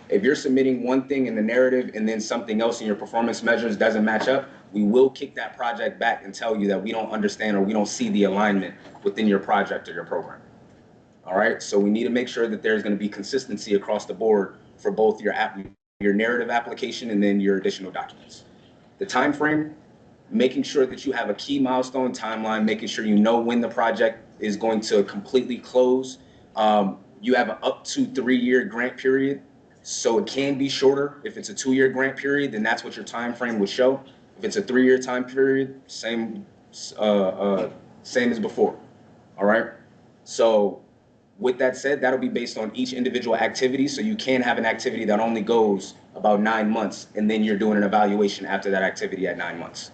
If you're submitting one thing in the narrative and then something else in your performance measures doesn't match up, we will kick that project back and tell you that we don't understand or we don't see the alignment within your project or your program. All right, so we need to make sure that there's going to be consistency across the board for both your narrative application and then your additional documents. The time frame, making sure that you have a key milestone timeline, making sure you know when the project is going to completely close. You have an up to 3-year grant period, so it can be shorter. If it's a 2-year grant period, then that's what your time frame would show. If it's a 3-year time period, same as before. All right. So with that said, that'll be based on each individual activity. So you can have an activity that only goes about 9 months, and then you're doing an evaluation after that activity at 9 months.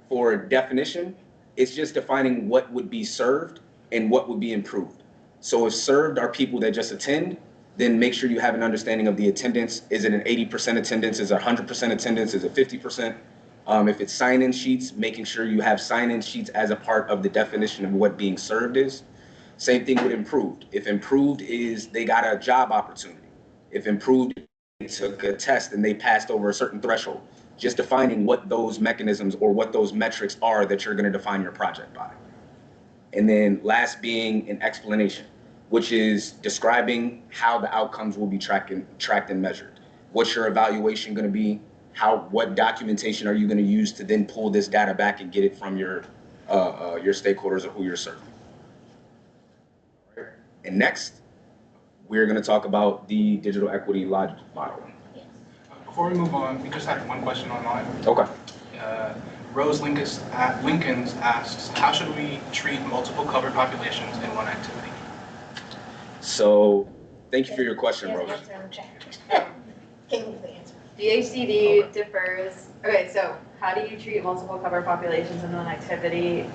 For definition, it's just defining what would be served and what would be improved. So if served are people that just attend, then make sure you have an understanding of the attendance. Is it an 80% attendance? Is it 100% attendance? Is it 50%? If it's sign-in sheets, making sure you have sign-in sheets as a part of the definition of what being served is. Same thing with improved. If improved is they got a job opportunity. If improved took a test and they passed over a certain threshold. Just defining what those mechanisms or what those metrics are that you're going to define your project by. And then last being an explanation, which is describing how the outcomes will be tracked and measured. What's your evaluation going to be? What documentation are you going to use to then pull this data back and get it from your stakeholders or who you're serving? And next, we're going to talk about the digital equity logic model. Before we move on, we just had one question online. Okay. Rose Lincolns asks, how should we treat multiple covered populations in one activity? So, thank you for your question, Rose. DHCD differs. Okay, so how do you treat multiple covered populations in one activity?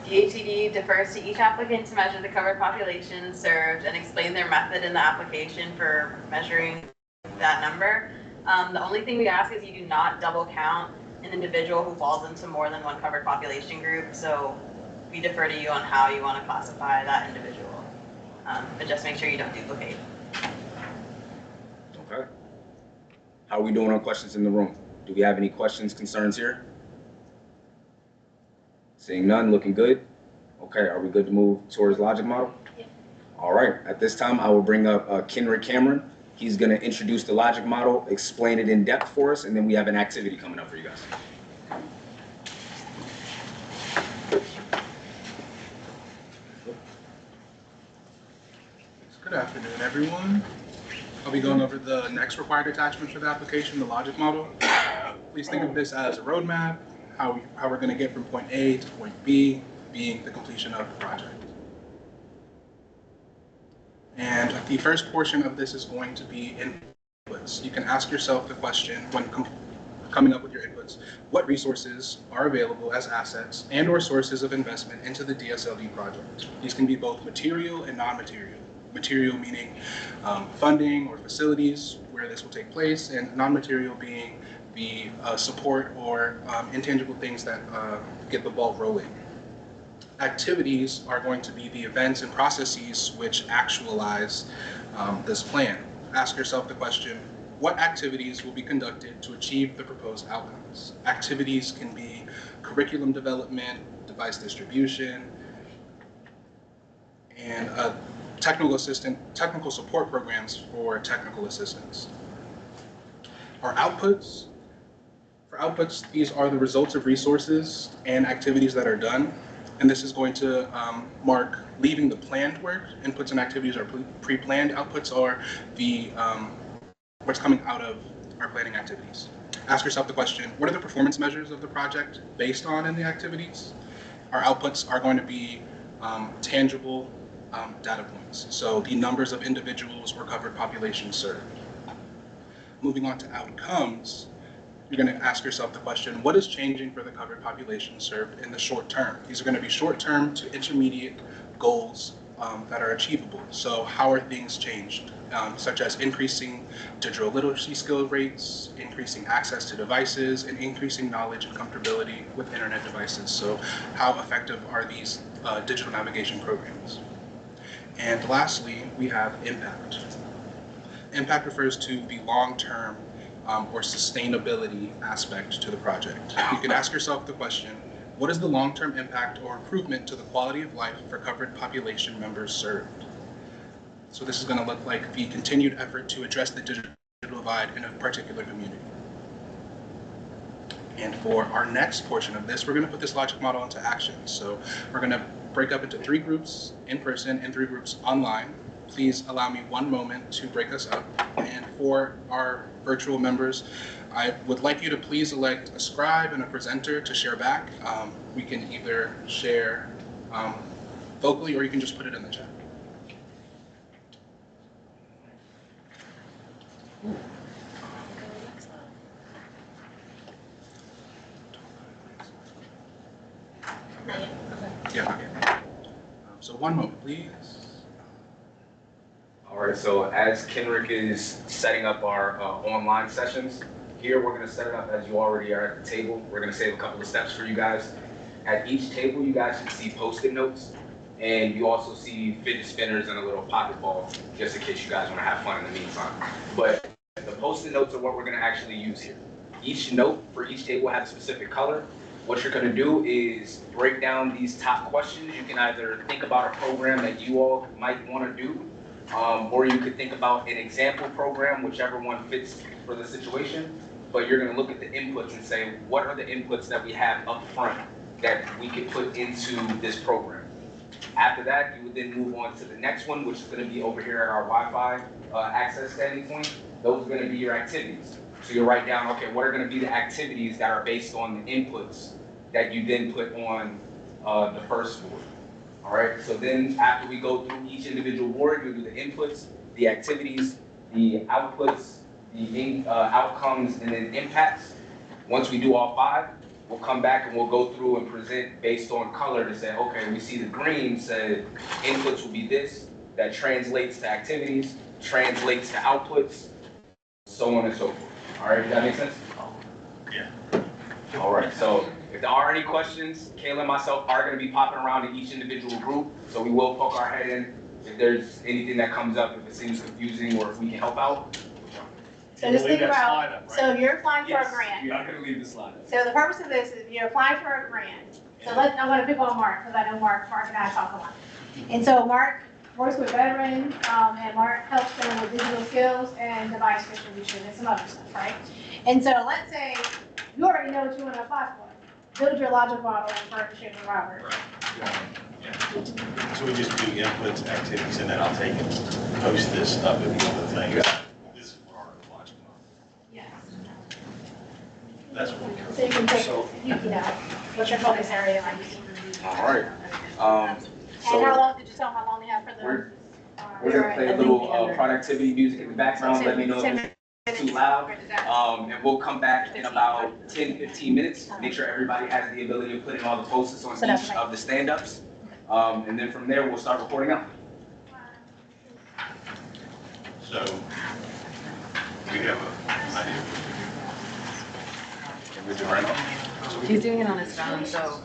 DHCD defers to each applicant to measure the covered population served and explain their method in the application for measuring that number. The only thing we ask is you do not double count an individual who falls into more than one covered population group. So we defer to you on how you want to classify that individual. But just make sure you don't duplicate. Okay. How are we doing on questions in the room? Do we have any questions, concerns here? Seeing none, looking good. Okay, are we good to move towards logic model? Yeah. All right, at this time, I will bring up Kenrick Cameron. He's gonna introduce the logic model, explain it in depth for us, and then we have an activity coming up for you guys. Good afternoon, everyone. I'll be going over the next required attachment for the application, the logic model. Please think of this as a roadmap, how we're going to get from point A to point B, being the completion of the project. And the first portion of this is going to be inputs. You can ask yourself the question when coming up with your inputs, what resources are available as assets and or sources of investment into the DSLD project? These can be both material and non-material. Material meaning funding or facilities where this will take place, and non-material being the support or intangible things that get the ball rolling. Activities are going to be the events and processes which actualize this plan. Ask yourself the question, what activities will be conducted to achieve the proposed outcomes? Activities can be curriculum development, device distribution, and technical support programs for technical assistance. Our outputs, for outputs, these are the results of resources and activities that are done. And this is going to mark leaving the planned work. Inputs and activities are pre-planned. Outputs are the what's coming out of our planning activities. Ask yourself the question, what are the performance measures of the project based on in the activities? Our outputs are going to be tangible data points. So the numbers of individuals or covered populations served. Moving on to outcomes, you're going to ask yourself the question, what is changing for the covered population served in the short term? These are going to be short-term to intermediate goals that are achievable. So how are things changed? Such as increasing digital literacy skill rates, increasing access to devices, and increasing knowledge and comfortability with internet devices. So how effective are these digital navigation programs? And lastly, we have impact. Impact refers to the long-term or sustainability aspect to the project. You can ask yourself the question, what is the long-term impact or improvement to the quality of life for covered population members served? So this is going to look like the continued effort to address the digital divide in a particular community. And for our next portion of this, we're going to put this logic model into action. So we're going to break up into 3 groups in person and 3 groups online. Please allow me 1 moment to break us up. And for our virtual members, I would like you to please elect a scribe and a presenter to share back. We can either share vocally or you can just put it in the chat. Yeah. So 1 moment, please. All right, so as Kenrick is setting up our online sessions, here we're gonna set it up as you already are at the table. We're gonna save a couple of steps for you guys. At each table, you guys should see Post-it notes, and you also see fidget spinners and a little pocket ball, just in case you guys wanna have fun in the meantime. But the Post-it notes are what we're gonna actually use here. Each note for each table has a specific color. What you're gonna do is break down these top questions. You can either think about a program that you all might wanna do, or you could think about an example program, whichever one fits for the situation. But you're gonna look at the inputs and say, what are the inputs that we have up front that we could put into this program? After that, you would then move on to the next one, which is gonna be over here at our Wi-Fi access standing point. Those are gonna be your activities. So you write down, okay, what are gonna be the activities that are based on the inputs that you then put on the first board. All right, so then after we go through each individual board, you'll do the inputs, the activities, the outputs, the outcomes, and then impacts. Once we do all 5, we'll come back and we'll go through and present based on color to say, okay, we see the green said inputs will be this, that translates to activities, translates to outputs, so on and so forth. All right, does that make sense? Yeah. All right, so if there are any questions, Kayla and myself are going to be popping around in each individual group, so we will poke our head in if there's anything that comes up, if it seems confusing, or if we can help out. So just think about, slide up, right? so you're applying for Yes, a grant. you're not going to leave the slide up. So the purpose of this is you're applying for a grant. So I'm gonna pick on Mark, because I know Mark and I talk a lot. And so Mark works with veterans, and Mark helps them with digital skills and device distribution and some other stuff, right? And so let's say you already know what you want to apply for. Build your logic model in partnership with Robert. So we just do inputs, activities, and then I'll take and post this up with the other thing. This is what our logic model. Yes. That's what we So you can pick, you know, what's your focus area like. All right. And how long, did you tell them how long they have for the? We're going to play a little productivity music in the background. Let me know if it's too loud. And we'll come back in about 10, 15 minutes. Make sure everybody has the ability to put in all the post-its on each of the stand-ups. And then from there, we'll start recording out. So we have an idea. Can we do it right now? He's doing it on his phone, so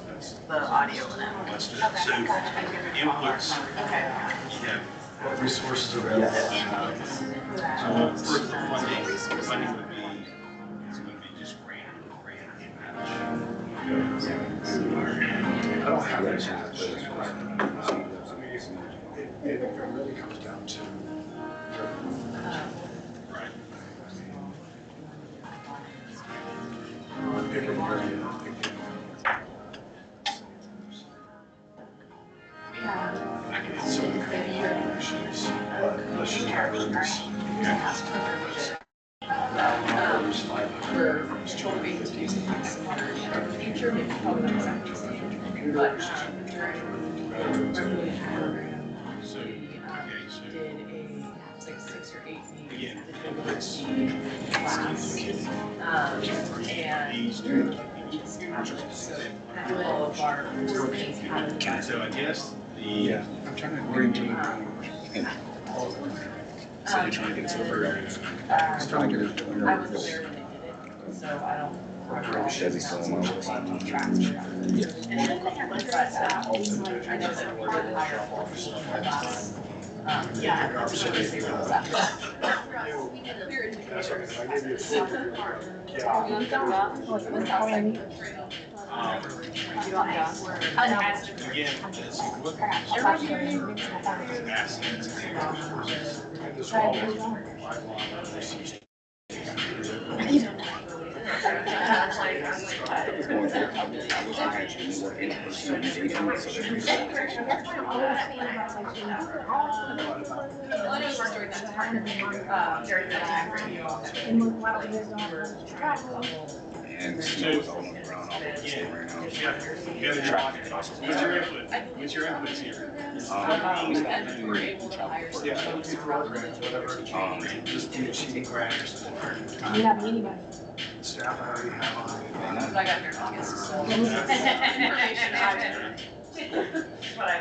the audio will now. Let's do it. So inputs. Okay. Yeah. What resources are available? So for the funding would be, it's going to be just grant I don't have that challenge. It really comes down to right. picking a grant, I can certainly create regulations, but unless you have those, there's 500 firms, 250. Future, maybe probably not exactly the same, but So, okay, so did a like 6 or again, it's so I guess Yeah, I'm trying to bring to So you're trying to get to the bird. Just trying to get it. So I don't. Chevy still on my list. Yeah. Yeah. again, it's what assets. It's going good. I was actually more in-person engagement, so and snow is all on the ground all over the state right now. Traffic and also. What's your inputs here? We started to do travel for Just DHCD grants. You have anybody. Staff I already have on. I got your August. But I. But I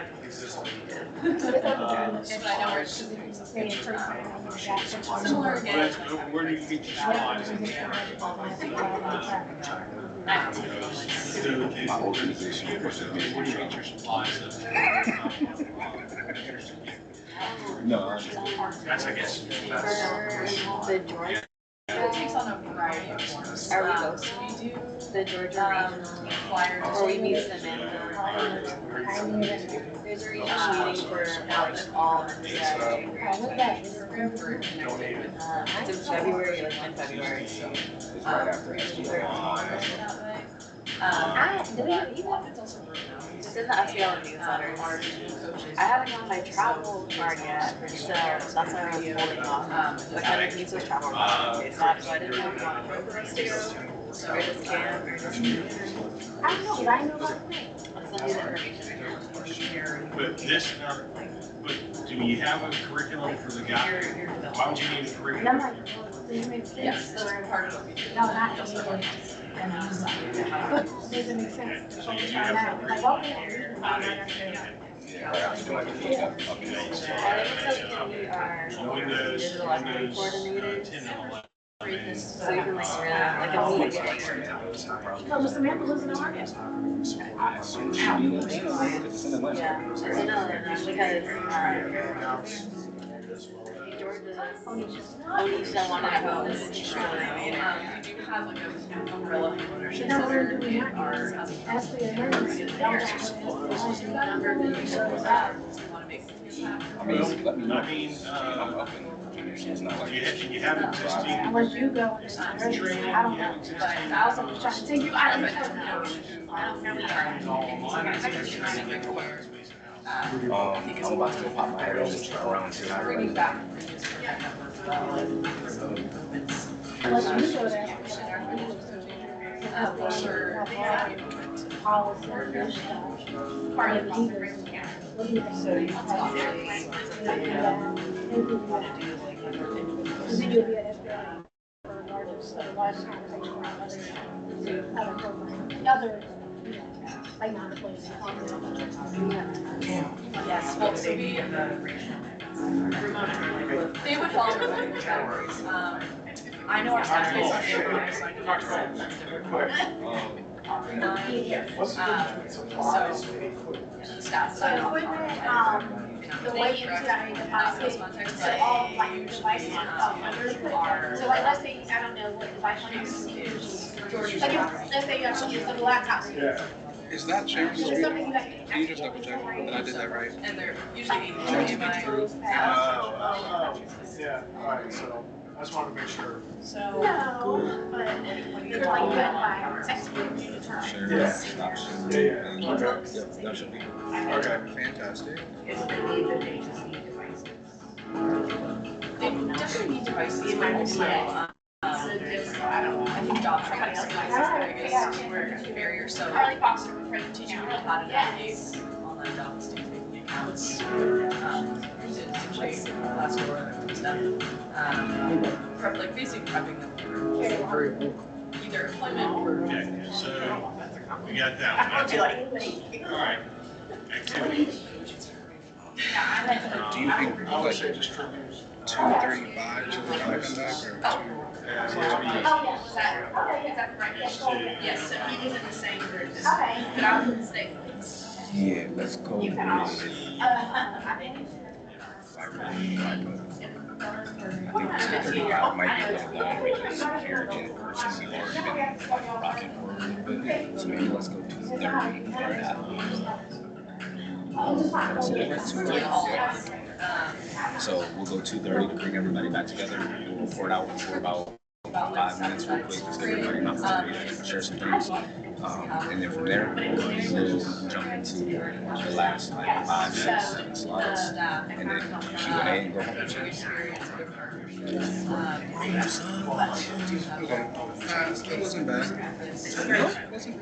know where it's similar again. Where do you get your supplies? my organization. Where do you get your supplies? No, That's, I guess. The Georgia. It takes on a variety of forms. Are we both? We do The Georgia flyers. or we meet Samantha. There's a regional meeting for all in it's in February, like in February. it's right after SGI. It's in the SBL newsletter. I haven't gotten my travel card yet, so that's why I was holding off. But kind of needs a travel card. So I didn't know if you want to go for us to go, or just scan, or just. I don't know, but I know about I'll send you the information. But this, but do you have a curriculum for the guy? Why would you need a And I'm curriculum? like, do you make sense? Yes, that's part of what we do. No, not just really. Does it make sense? So we try that. Like, okay. Yeah, right after doing it. I think it's like we are digital equity coordinators. 10 and 11. So you can like run like a meeting. No, but Samantha lives in Oregon. I assume she'll be in Atlanta, because it's in Atlanta. Yeah, it's because Onisha wanted to go. We do have like a umbrella ownership No, we're center doing in that. our housing. Ask the emergency. I mean, let me know. I mean, I'm up in Virginia. It's not like. you have existing. Unless you go and I don't know. But I also was trying to take you out of it. I'm about to pop my head over around here. Bringing back. Unless you go there. Part of the so you you'll be at FBI for a large conversation around other programs, other, like non-employees. Yes, well, so we, they would follow the remote categories. I know our staff is on the so I know our staff is different. What's the difference between supplies and equipment? The staff So that I equipment, the way NTIA defines it, so all like devices under equipment. So like, let's say, I don't know what device you use. Like, let's say you have to use the laptop. Yeah. Is that changed? There's something you have to. Can you just double check that I did that right? and they're usually HDMI. Yeah, all right, so I just wanted to make sure. So. No, but they're like, you have to execute the term. Sure. Yeah. Option. Yeah. Okay. Yep, that should be. Okay, fantastic. They definitely need devices, but also, I think job training is the biggest barrier, so teaching people how to navigate online jobs too. accounts, essentially classical stuff. Like basically prepping them for either employment or. Okay, so we got that one. All right. Activities. Do you think like 235 to the back or Yes, so he was in the same group as me, but I was in the state. yeah, let's go with I think 235 might be a little long because here in person we've already been like rocking for a little bit. So maybe let's go 230 right after. So we'll go 230 to bring everybody back together. We'll report out for about 5 minutes real quick, just give everybody an opportunity to share some things. And then from there, we'll jump into the last like 5, 6, 7 slides, and then Q&A and go home. It wasn't bad. No, it wasn't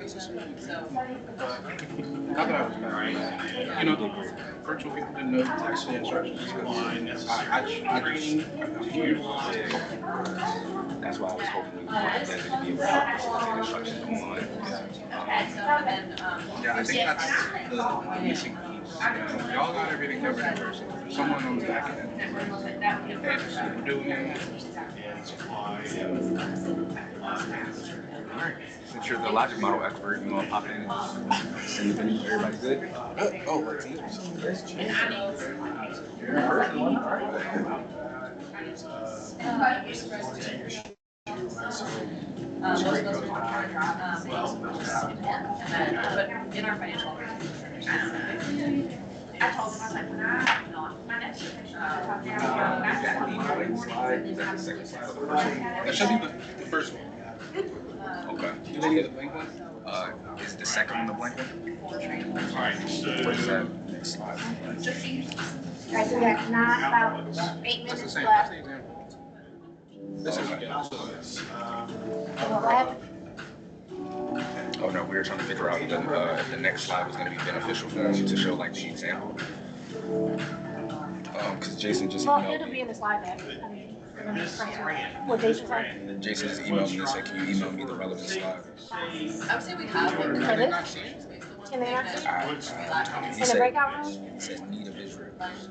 Not that I was mad. You know, virtual people didn't know the text and instructions. That's why I was hoping we would get to be able to facilitate instructions online. Yeah, I think that's the missing piece. Y'all got everything covered in person. Someone on the back end. Hey, we're doing it. Alright, since you're the logic model expert, you want to pop in and send the video. Everybody good? Oh, what team? You're in person one? Alright. But in our financial. I told him, I was like, when I, my next year, I'm talking about. That should be the first one. Okay. Do they get the blank one? Is the second one the blank one? All right, so. What is that? Next slide. Alright, so we got 9, about 8 That's the minutes same. That's left. the example. This is Oh no, we were trying to figure out if the next slide was going to be beneficial for us to show like the example. Because Jason just Well, emailed it'll be me. in the slide deck. I mean, what Jason said. Jason just emailed me and said, can you email me the relevant slide? I would say we have one. For this? Can they not see it? He In the breakout room? He said need a visual.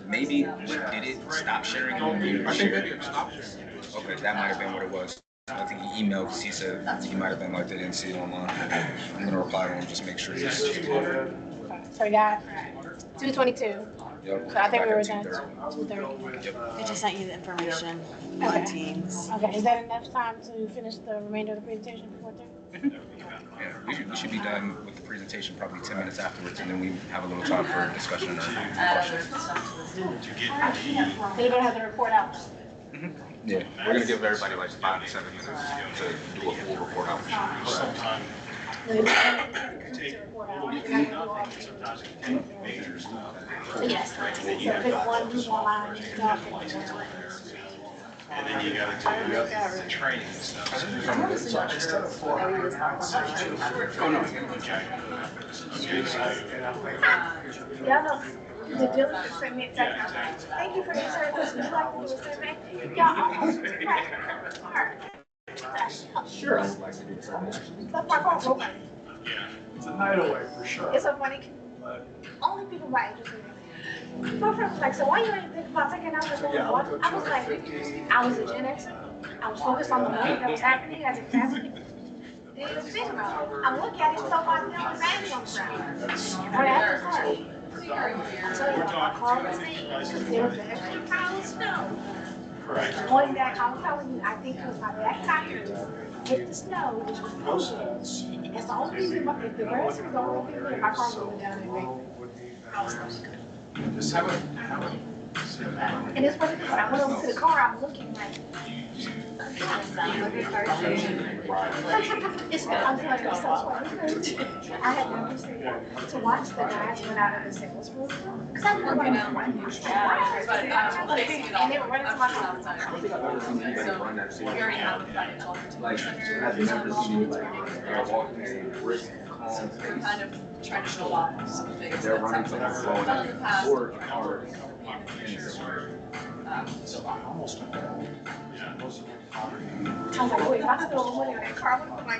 Maybe, but did it stop sharing and then I think share? maybe it stopped sharing. Okay, that might have been what it was. I think he emailed because he said he might have been like they didn't see it online. I'm gonna reply to him, just make sure it's. So we got 222. Yep. So I think we were Back done at 2:30. Yep. I just sent you the information Okay. on Teams. Okay, is that enough time to finish the remainder of the presentation before 3? Yeah, we should be done with the presentation probably 10 minutes afterwards, and then we have a little time for discussion or questions. They're gonna have to report out. Yeah, we're gonna give everybody like 5 to 7 minutes to do a full report out. Sometimes Yes. So pick one group online. and then you gotta do the training and stuff. Oh, no. Yeah, no. The dealership sent me a text. I was like, thank you for your service. Would you like to do a survey? Y'all almost Sure, I'd like to do something. That's my phone. Yeah. It's a night away for sure. It's so funny. Only people my age are my friend was like, so why you ain't think about taking out this one? I was like, I was a Gen Xer. I was focused on the moment that was happening as it was happening. Then the thing about it, I'm looking at it, so I feel the bags on the ground. Right after home. So I called the state because there was an extra pile of snow. One that I was telling you, I think it was my back tire hit the snow, which was pushing. It's the only reason, if the rest was the only thing, if my car would go down and make I was like, Just have a. and it's funny because when I went over to the car, I'm looking like, it's I'm like, it's so funny. I had never seen to watch the guys run out of the sales room because I was looking at and they were running to my car. Like, I've never seen walking a brisk calm We're pace. kind of trying to show off some things. If they're that running to some that of flow us have done in the past, or we're a trying car to in make this sure So I almost went down. Most of my poverty. I was like, wait, if I spend all the money on that car, what am I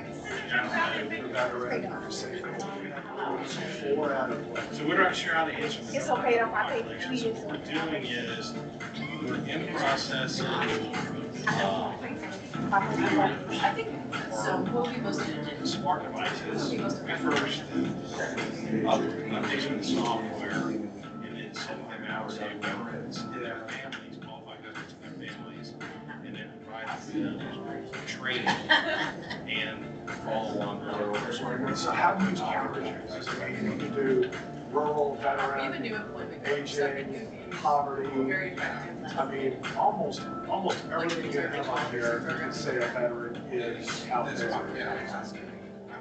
The veteran, say, 4 out of what? So we're not sure how to answer the. It's okay, though, I paid for 2 years. What we're doing is, we're in the process of, I think, so we'll be most of smart devices first, updating the software, and then sending them out to veterans and their families, qualified veterans and their families, and then providing them training and follow along. So how do you target it? I mean, you do rural, We have a veteran, new employment code, so it aging, could be poverty. very effective. I mean, almost everything you have on here, you can say a veteran is out there. I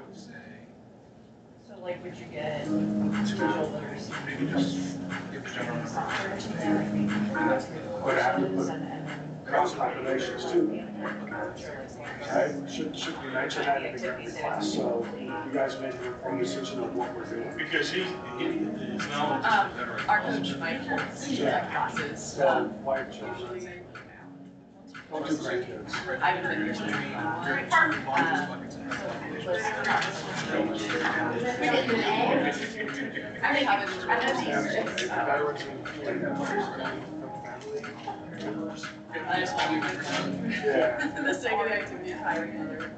would say So like, would you get digital literacy? maybe just get the general number. But have to put cross populations too. Okay, should we mention that in the every class, so you guys make your own decision on what we're doing? Because it's not just a veteran. Our coach might teach that classes. So, white children, don't do grandkids. I haven't been here since. I haven't. Veterans I just want you to yeah. the second activity is hiring another.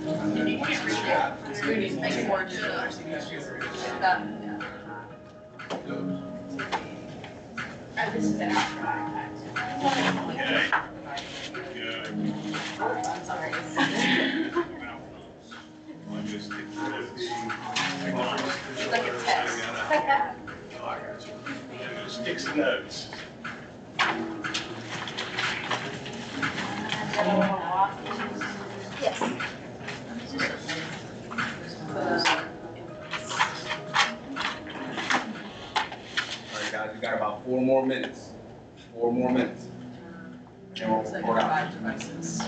And you can't reach out. So we need to make more digital literacy coaches. This is an abstract. Okay. Good. I'm sorry. I'll just take the notes. It's like a test. Sticks and notes. Yes. All right, guys, we got about 4 more minutes. 4 more minutes. And we'll It's like report out. 5 devices.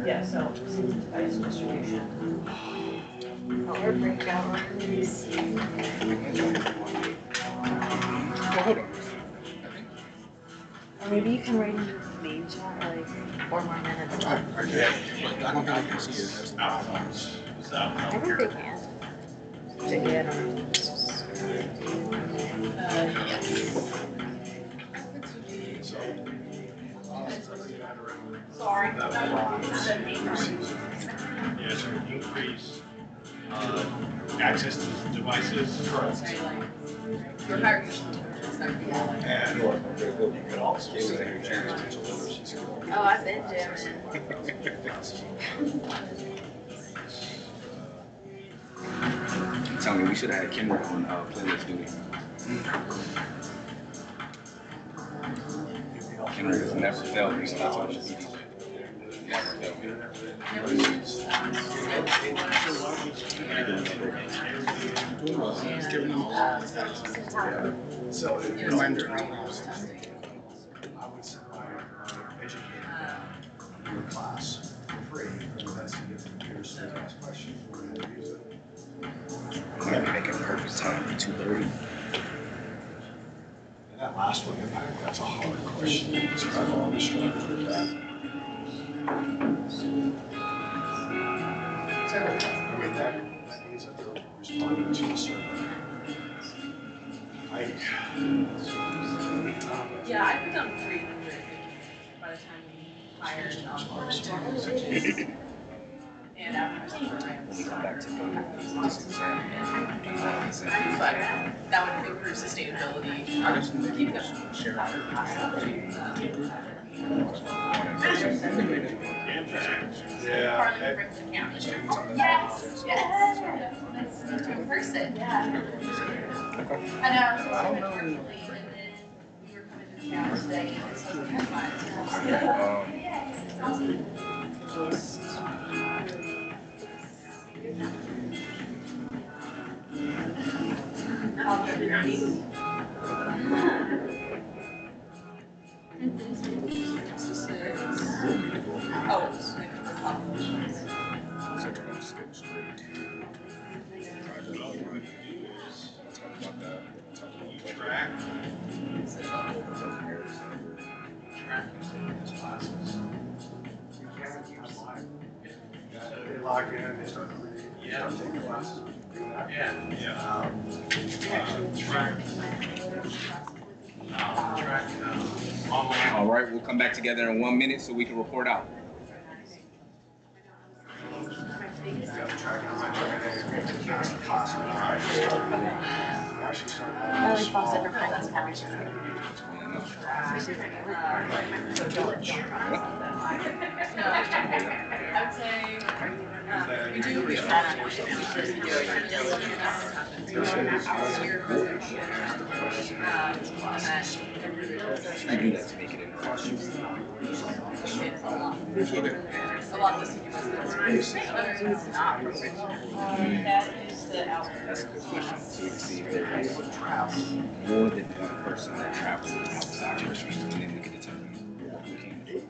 Yeah, so device distribution. Color breakout. Well, hold on. Or maybe you can write in the main chat like 4 more minutes. I can, but I don't think I can see it. That's the problem. I think they can. Yeah, I don't know. Yes. Sorry. Yeah, so increase, access to devices. Sorry, like, we're hiring it's not gonna be all like- And you could also say your change. Oh, I've been jamming. Tell me, we should have had Kendrick on playlist duty. Kendrick has never failed me, so that's what it should be. Never failed me. It's giving them all the facts. So, reminder. I would send my educator to your class for free, because that's to get the computers to ask questions, we're going to use it. I'm gonna be making perfect time for 2:30. And that last one, that's a hard question, so I've always struggled with that. I mean, that means that they're responding to a survey. Yeah, I put down 300 by the time we hired and advertising programs. When we come back to this exam, But that would improve sustainability. I just need Keep to them. share. Yeah. Partly brings the camera. Yes, yes. That's in person, yeah. I know. I don't know. And then we were coming to the camera today, and so we had fun. Oh, They log in, they start taking classes. All right, we'll come back together in 1 minute so we can report out. I do that to make it interesting. That's a good question. So we can see if there's more than one person that travels outside of the street, and then we can determine what we can do.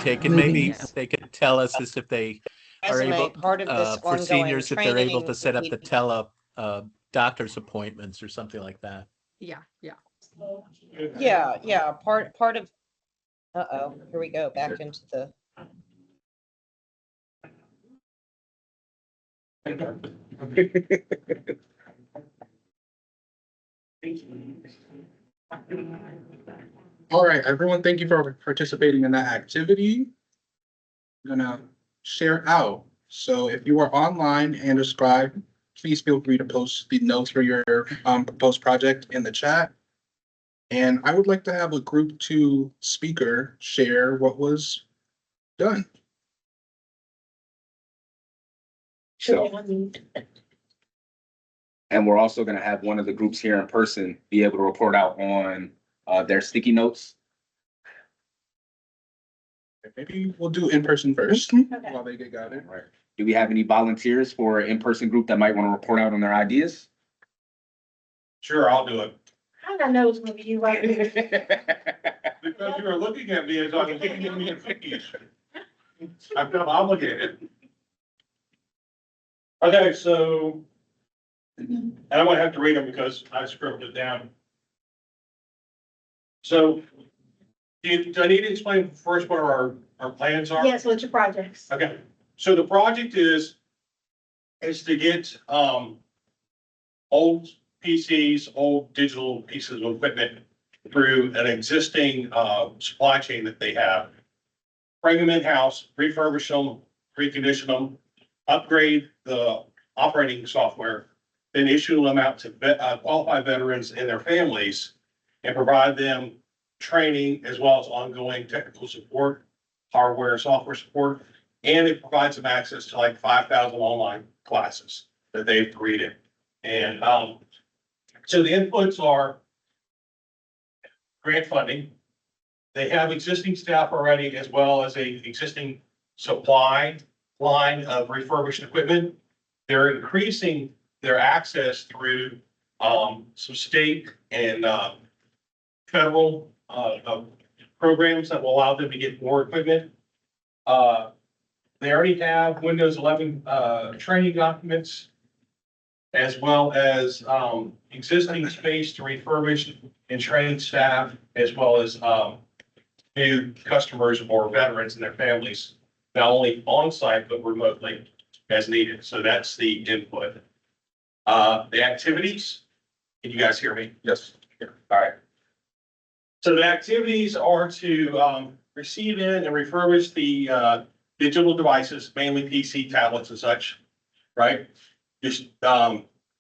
They can maybe, they could tell us as if they are Resume, able, part of this for ongoing seniors, if they're able training to set up would the be- doctor's appointments or something like that. Yeah. Yeah, part of, uh-oh, here we go, back into the. All right, everyone, thank you for participating in that activity. I'm gonna share out. So if you are online and a scribe, please feel free to post the notes for your proposed project in the chat. And I would like to have a group 2 speaker share what was done. So, and we're also going to have one of the groups here in person be able to report out on their sticky notes. Maybe we'll do in person first while they get gathered. Right. Do we have any volunteers for an in-person group that might want to report out on their ideas? Sure, I'll do it. How did I know it was gonna be you right here? Because you were looking at me as I was giving me cookies. I felt obligated. Okay, so, and I'm gonna have to read them because I scribbled it down. So, do I need to explain first what our plans are? Yes, what's your projects? Okay, so the project is to get, old PCs, old digital pieces of equipment through an existing, supply chain that they have. Bring them in-house, refurbish them, recondition them, upgrade the operating software, then issue them out to qualified veterans and their families and provide them training as well as ongoing technical support, hardware, software support, and it provides them access to like 5,000 online classes that they've created. And so the inputs are grant funding. They have existing staff already as well as a existing supply line of refurbished equipment. They're increasing their access through some state and federal programs that will allow them to get more equipment. They already have Windows 11 training documents as well as existing space to refurbish and train staff as well as new customers or veterans and their families, not only on-site but remotely as needed. So that's the input. The activities, can you guys hear me? Yes. All right. So the activities are to receive in and refurbish the digital devices, mainly PC, tablets and such, right? Just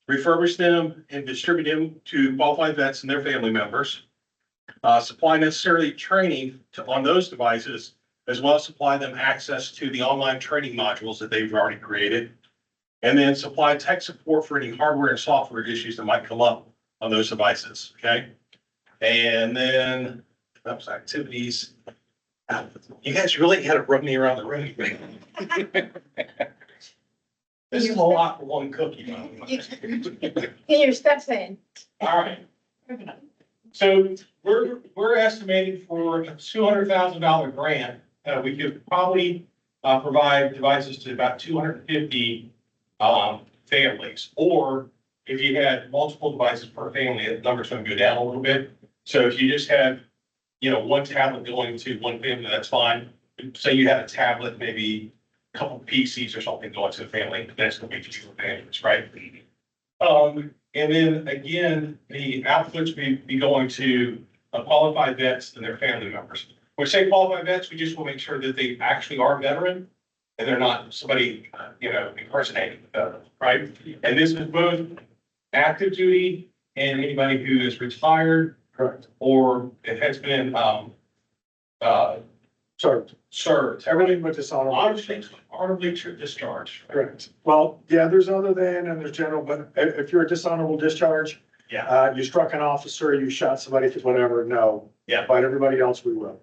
refurbish them and distribute them to qualified vets and their family members. Supply necessary training on those devices, as well as supply them access to the online training modules that they've already created. And then supply tech support for any hardware and software issues that might come up on those devices, okay? And then, oops, activities. You guys really had to rub me around the room. This is a lot for one cookie. Get your steps in. All right. So we're estimating for a $200,000 grant, we could probably provide devices to about 250 families. Or if you had multiple devices per family, the number's going to go down a little bit. So if you just had, one tablet going to one family, that's fine. Say you had a tablet, maybe a couple PCs or something going to the family, that's going to be fewer families, right? And then again, the outputs be going to qualified vets and their family members. When we say qualified vets, we just want to make sure that they actually are veteran and they're not somebody, impersonating the veteran, right? And this is both active duty and anybody who is retired. Correct. Or it has been, served. Everything but dishonorable. Honorably discharged. Correct. Well, yeah, there's other than and there's general, but if you're a dishonorable discharge, Yeah, you struck an officer, you shot somebody, whatever, no. Yeah. But everybody else, we will.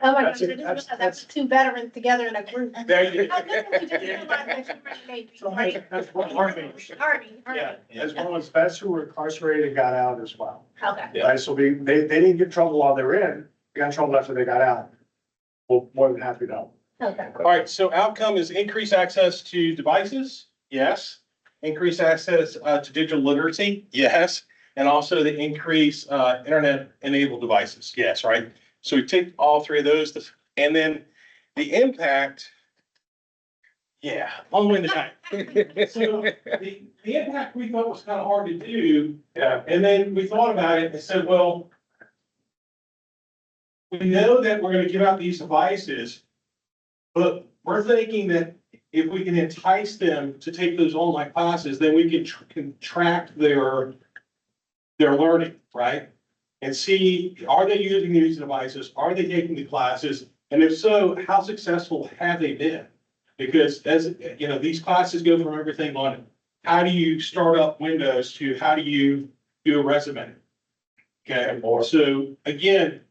Oh my That's gosh, I it. just That's- realized that's two veterans together in a group. there you I literally just realized that you were in the So Navy. that's one Army, Army. Yeah. as well as vets who were incarcerated and got out as well. Okay. Yeah. Right, so they didn't get in trouble while they were in, they got in trouble after they got out. Well, more than happy to help. Okay. All right, so outcome is increased access to devices, yes. Increased access to digital literacy, yes. And also the increase internet-enabled devices, yes, right? So we take all three of those, and then the impact, yeah, on the night. So the impact we thought was kind of hard to do, and then we thought about it and said, well, we know that we're gonna give out these devices, but we're thinking that if we can entice them to take those online classes, then we can track their learning, right? And see, are they using these devices? Are they taking the classes? And if so, how successful have they been? Because as, these classes go from everything on how do you start up Windows to how do you do a resume? Okay, so again,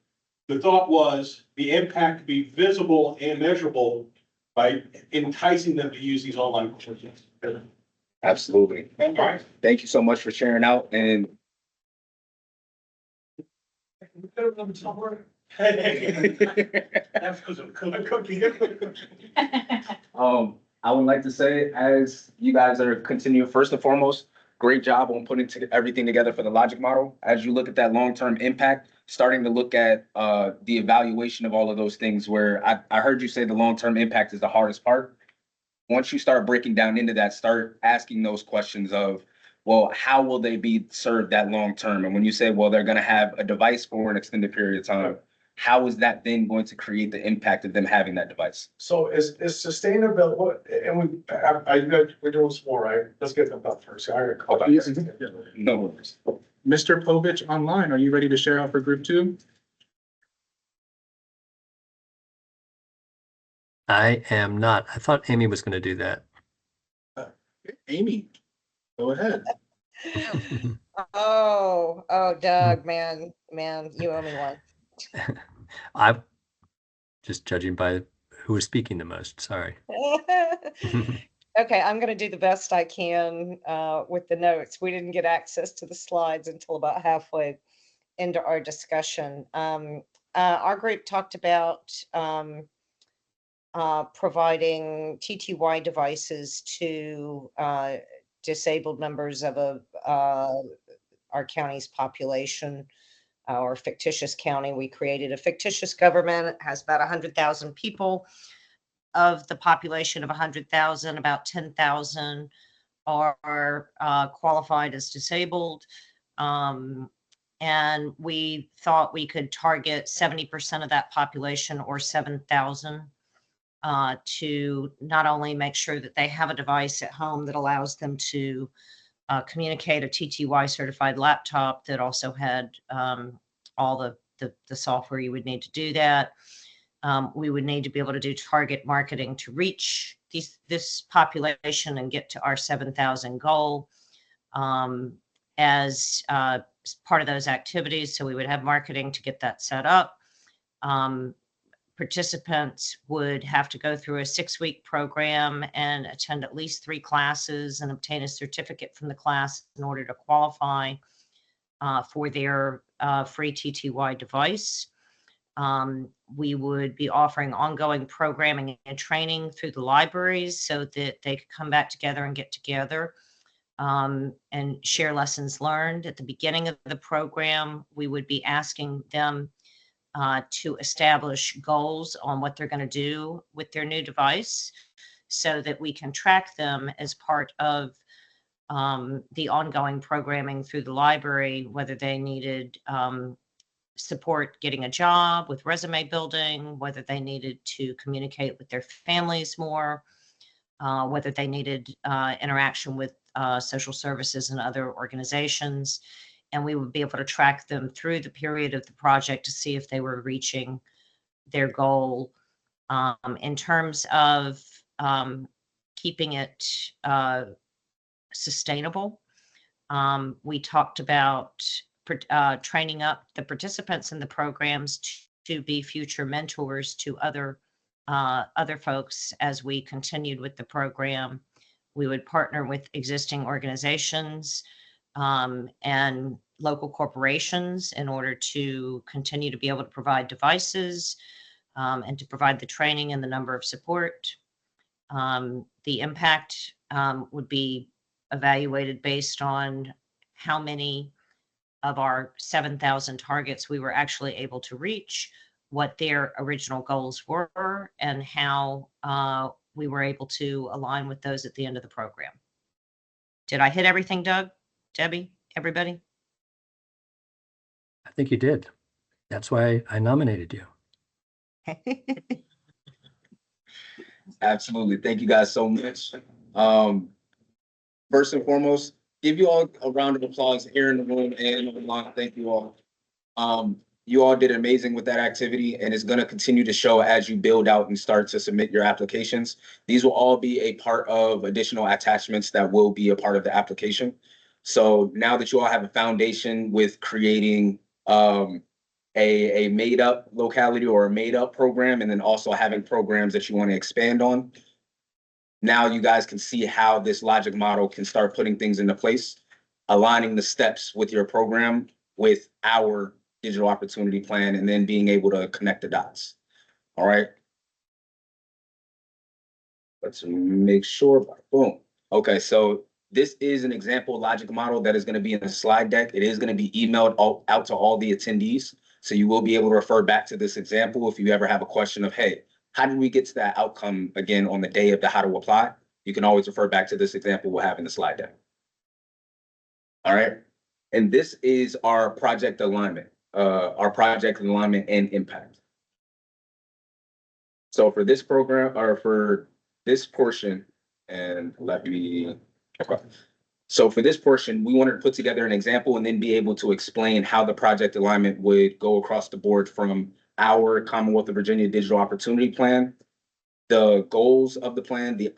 the thought was the impact could be visible and measurable by enticing them to use these online courses. Absolutely. Thank you. Right. Thank you so much for sharing out. And That's because of cookie. I would like to say, as you guys are continuing, first and foremost, great job on putting everything together for the logic model. As you look at that long-term impact, starting to look at the evaluation of all of those things, where I heard you say the long-term impact is the hardest part. Once you start breaking down into that, start asking those questions of, well, how will they be served that long term? And when you say, well, they're going to have a device for an extended period of time, how is that then going to create the impact of them having that device? So is sustainability, and we're doing some more, right? Let's get them up first. I got Okay. No worries. Mr. Povich online, are you ready to share out for group 2? I am not. I thought Amy was going to do that. Amy, go ahead. Oh, Doug, man, you owe me one. I'm just judging by who is speaking the most. Sorry. Okay, I'm gonna do the best I can with the notes. We didn't get access to the slides until about halfway into our discussion. Our group talked about providing TTY devices to disabled members of our county's population, or fictitious county. We created a fictitious government. It has about 100,000 people. Of the population of 100,000, about 10,000 are qualified as disabled. And we thought we could target 70% of that population, or 7,000, to not only make sure that they have a device at home that allows them to communicate, a TTY certified laptop that also had all the software you would need to do that. We would need to be able to do target marketing to reach this population and get to our 7,000 goal as part of those activities. So we would have marketing to get that set up. Participants would have to go through a 6-week program and attend at least 3 classes and obtain a certificate from the class in order to qualify for their free TTY device. We would be offering ongoing programming and training through the libraries so that they could come back together and get together and share lessons learned. At the beginning of the program, we would be asking them to establish goals on what they're going to do with their new device so that we can track them as part of the ongoing programming through the library, whether they needed support getting a job with resume building, whether they needed to communicate with their families more, whether they needed interaction with social services and other organizations. And we would be able to track them through the period of the project to see if they were reaching their goal. In terms of keeping it sustainable, we talked about training up the participants in the programs to be future mentors to other folks as we continued with the program. We would partner with existing organizations and local corporations in order to continue to be able to provide devices and to provide the training and the number of support. The impact would be evaluated based on how many of our 7,000 targets we were actually able to reach, what their original goals were, and how we were able to align with those at the end of the program. Did I hit everything, Doug, Debbie, everybody? I think you did. That's why I nominated you. Absolutely. Thank you guys so much. First and foremost, give you all a round of applause here in the room and online. Thank you all. You all did amazing with that activity, and it's going to continue to show as you build out and start to submit your applications. These will all be a part of additional attachments that will be a part of the application. So now that you all have a foundation with creating a made-up locality or a made-up program, and then also having programs that you want to expand on, now you guys can see how this logic model can start putting things into place, aligning the steps with your program with our digital opportunity plan, and then being able to connect the dots. All right. Let's make sure. Boom. Okay, so this is an example logic model that is going to be in the slide deck. It is going to be emailed out to all the attendees. So you will be able to refer back to this example if you ever have a question of, hey, how did we get to that outcome again on the day of the how to apply? You can always refer back to this example we'll have in the slide deck. All right. And this is our project alignment and impact. So for this program, or for this portion, and let me, okay. So for this portion, we wanted to put together an example and then be able to explain how the project alignment would go across the board from our Commonwealth of Virginia Digital Opportunity Plan, the goals of the plan, the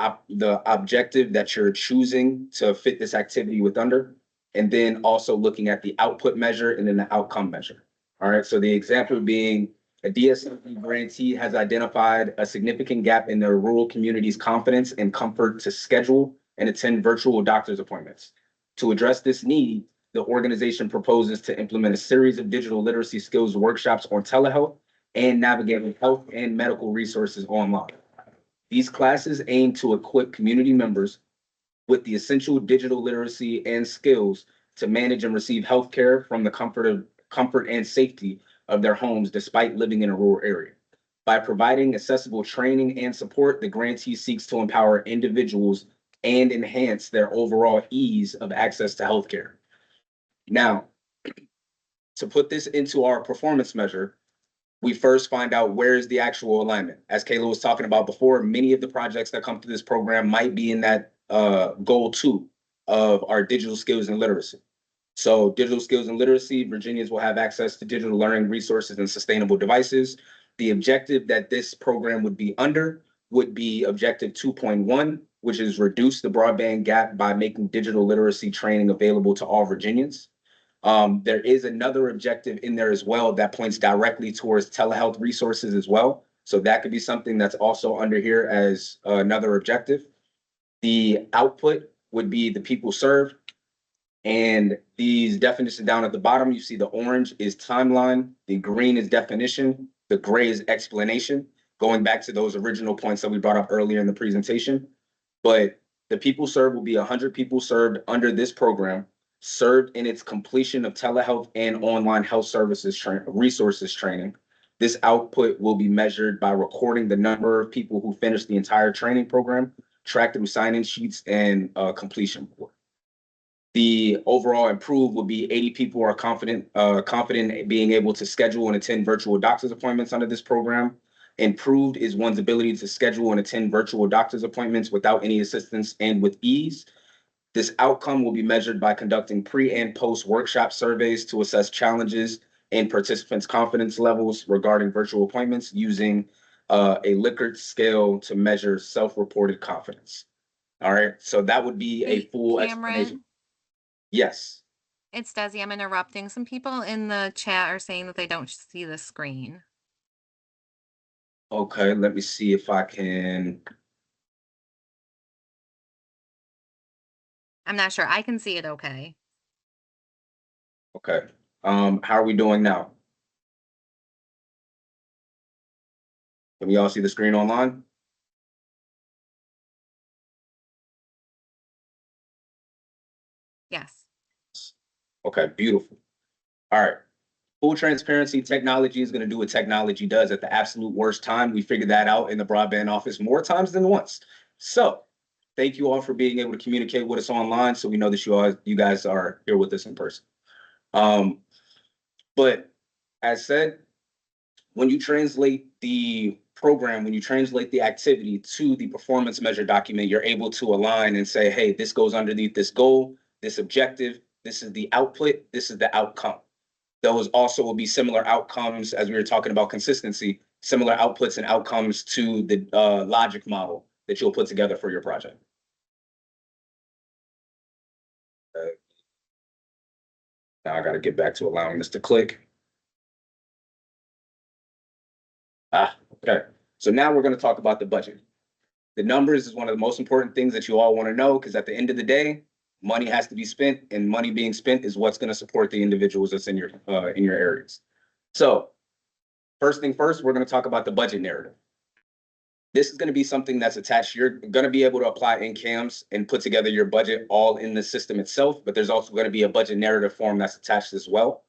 objective that you're choosing to fit this activity with under, and then also looking at the output measure and then the outcome measure. All right, so the example being a DSLD grantee has identified a significant gap in their rural community's confidence and comfort to schedule and attend virtual doctor's appointments. To address this need, the organization proposes to implement a series of digital literacy skills workshops on telehealth and navigating health and medical resources online. These classes aim to equip community members with the essential digital literacy and skills to manage and receive healthcare from the comfort and safety of their homes despite living in a rural area. By providing accessible training and support, the grantee seeks to empower individuals and enhance their overall ease of access to healthcare. Now, to put this into our performance measure, we first find out where is the actual alignment. As Kayla was talking about before, many of the projects that come through this program might be in that goal 2 of our digital skills and literacy. So digital skills and literacy, Virginians will have access to digital learning resources and sustainable devices. The objective that this program would be under would be objective 2.1, which is reduce the broadband gap by making digital literacy training available to all Virginians. There is another objective in there as well that points directly towards telehealth resources as well. So that could be something that's also under here as another objective. The output would be the people served. And these definitions down at the bottom, you see the orange is timeline, the green is definition, the gray is explanation, going back to those original points that we brought up earlier in the presentation. But the people served will be 100 people served under this program, served in its completion of telehealth and online health services resources training. This output will be measured by recording the number of people who finished the entire training program, tracked through sign-in sheets and completion report. The overall improved will be 80 people are confident in being able to schedule and attend virtual doctor's appointments under this program. Improved is one's ability to schedule and attend virtual doctor's appointments without any assistance and with ease. This outcome will be measured by conducting pre and post workshop surveys to assess challenges and participants' confidence levels regarding virtual appointments using a Likert scale to measure self-reported confidence. All right, so that would be a full explanation. Cameron, Yes. it's Desi. I'm interrupting. Some people in the chat are saying that they don't see the screen. Okay, let me see if I can. I'm not sure. I can see it okay. Okay. How are we doing now? Can we all see the screen online? Yes. Okay, beautiful. All right. Full transparency, technology is going to do what technology does at the absolute worst time. We figured that out in the broadband office more times than once. So thank you all for being able to communicate with us online so we know that you guys are here with us in person. But as said, when you translate the program, when you translate the activity to the performance measure document, you're able to align and say, hey, this goes underneath this goal, this objective, this is the output, this is the outcome. Those also will be similar outcomes, as we were talking about consistency, similar outputs and outcomes to the logic model that you'll put together for your project. Now I got to get back to allowing this to click. Okay. So now we're going to talk about the budget. The numbers is one of the most important things that you all want to know, because at the end of the day, money has to be spent, and money being spent is what's going to support the individuals that's in your areas. So first thing first, we're going to talk about the budget narrative. This is going to be something that's attached. You're going to be able to apply NCAMs and put together your budget all in the system itself, but there's also going to be a budget narrative form that's attached as well,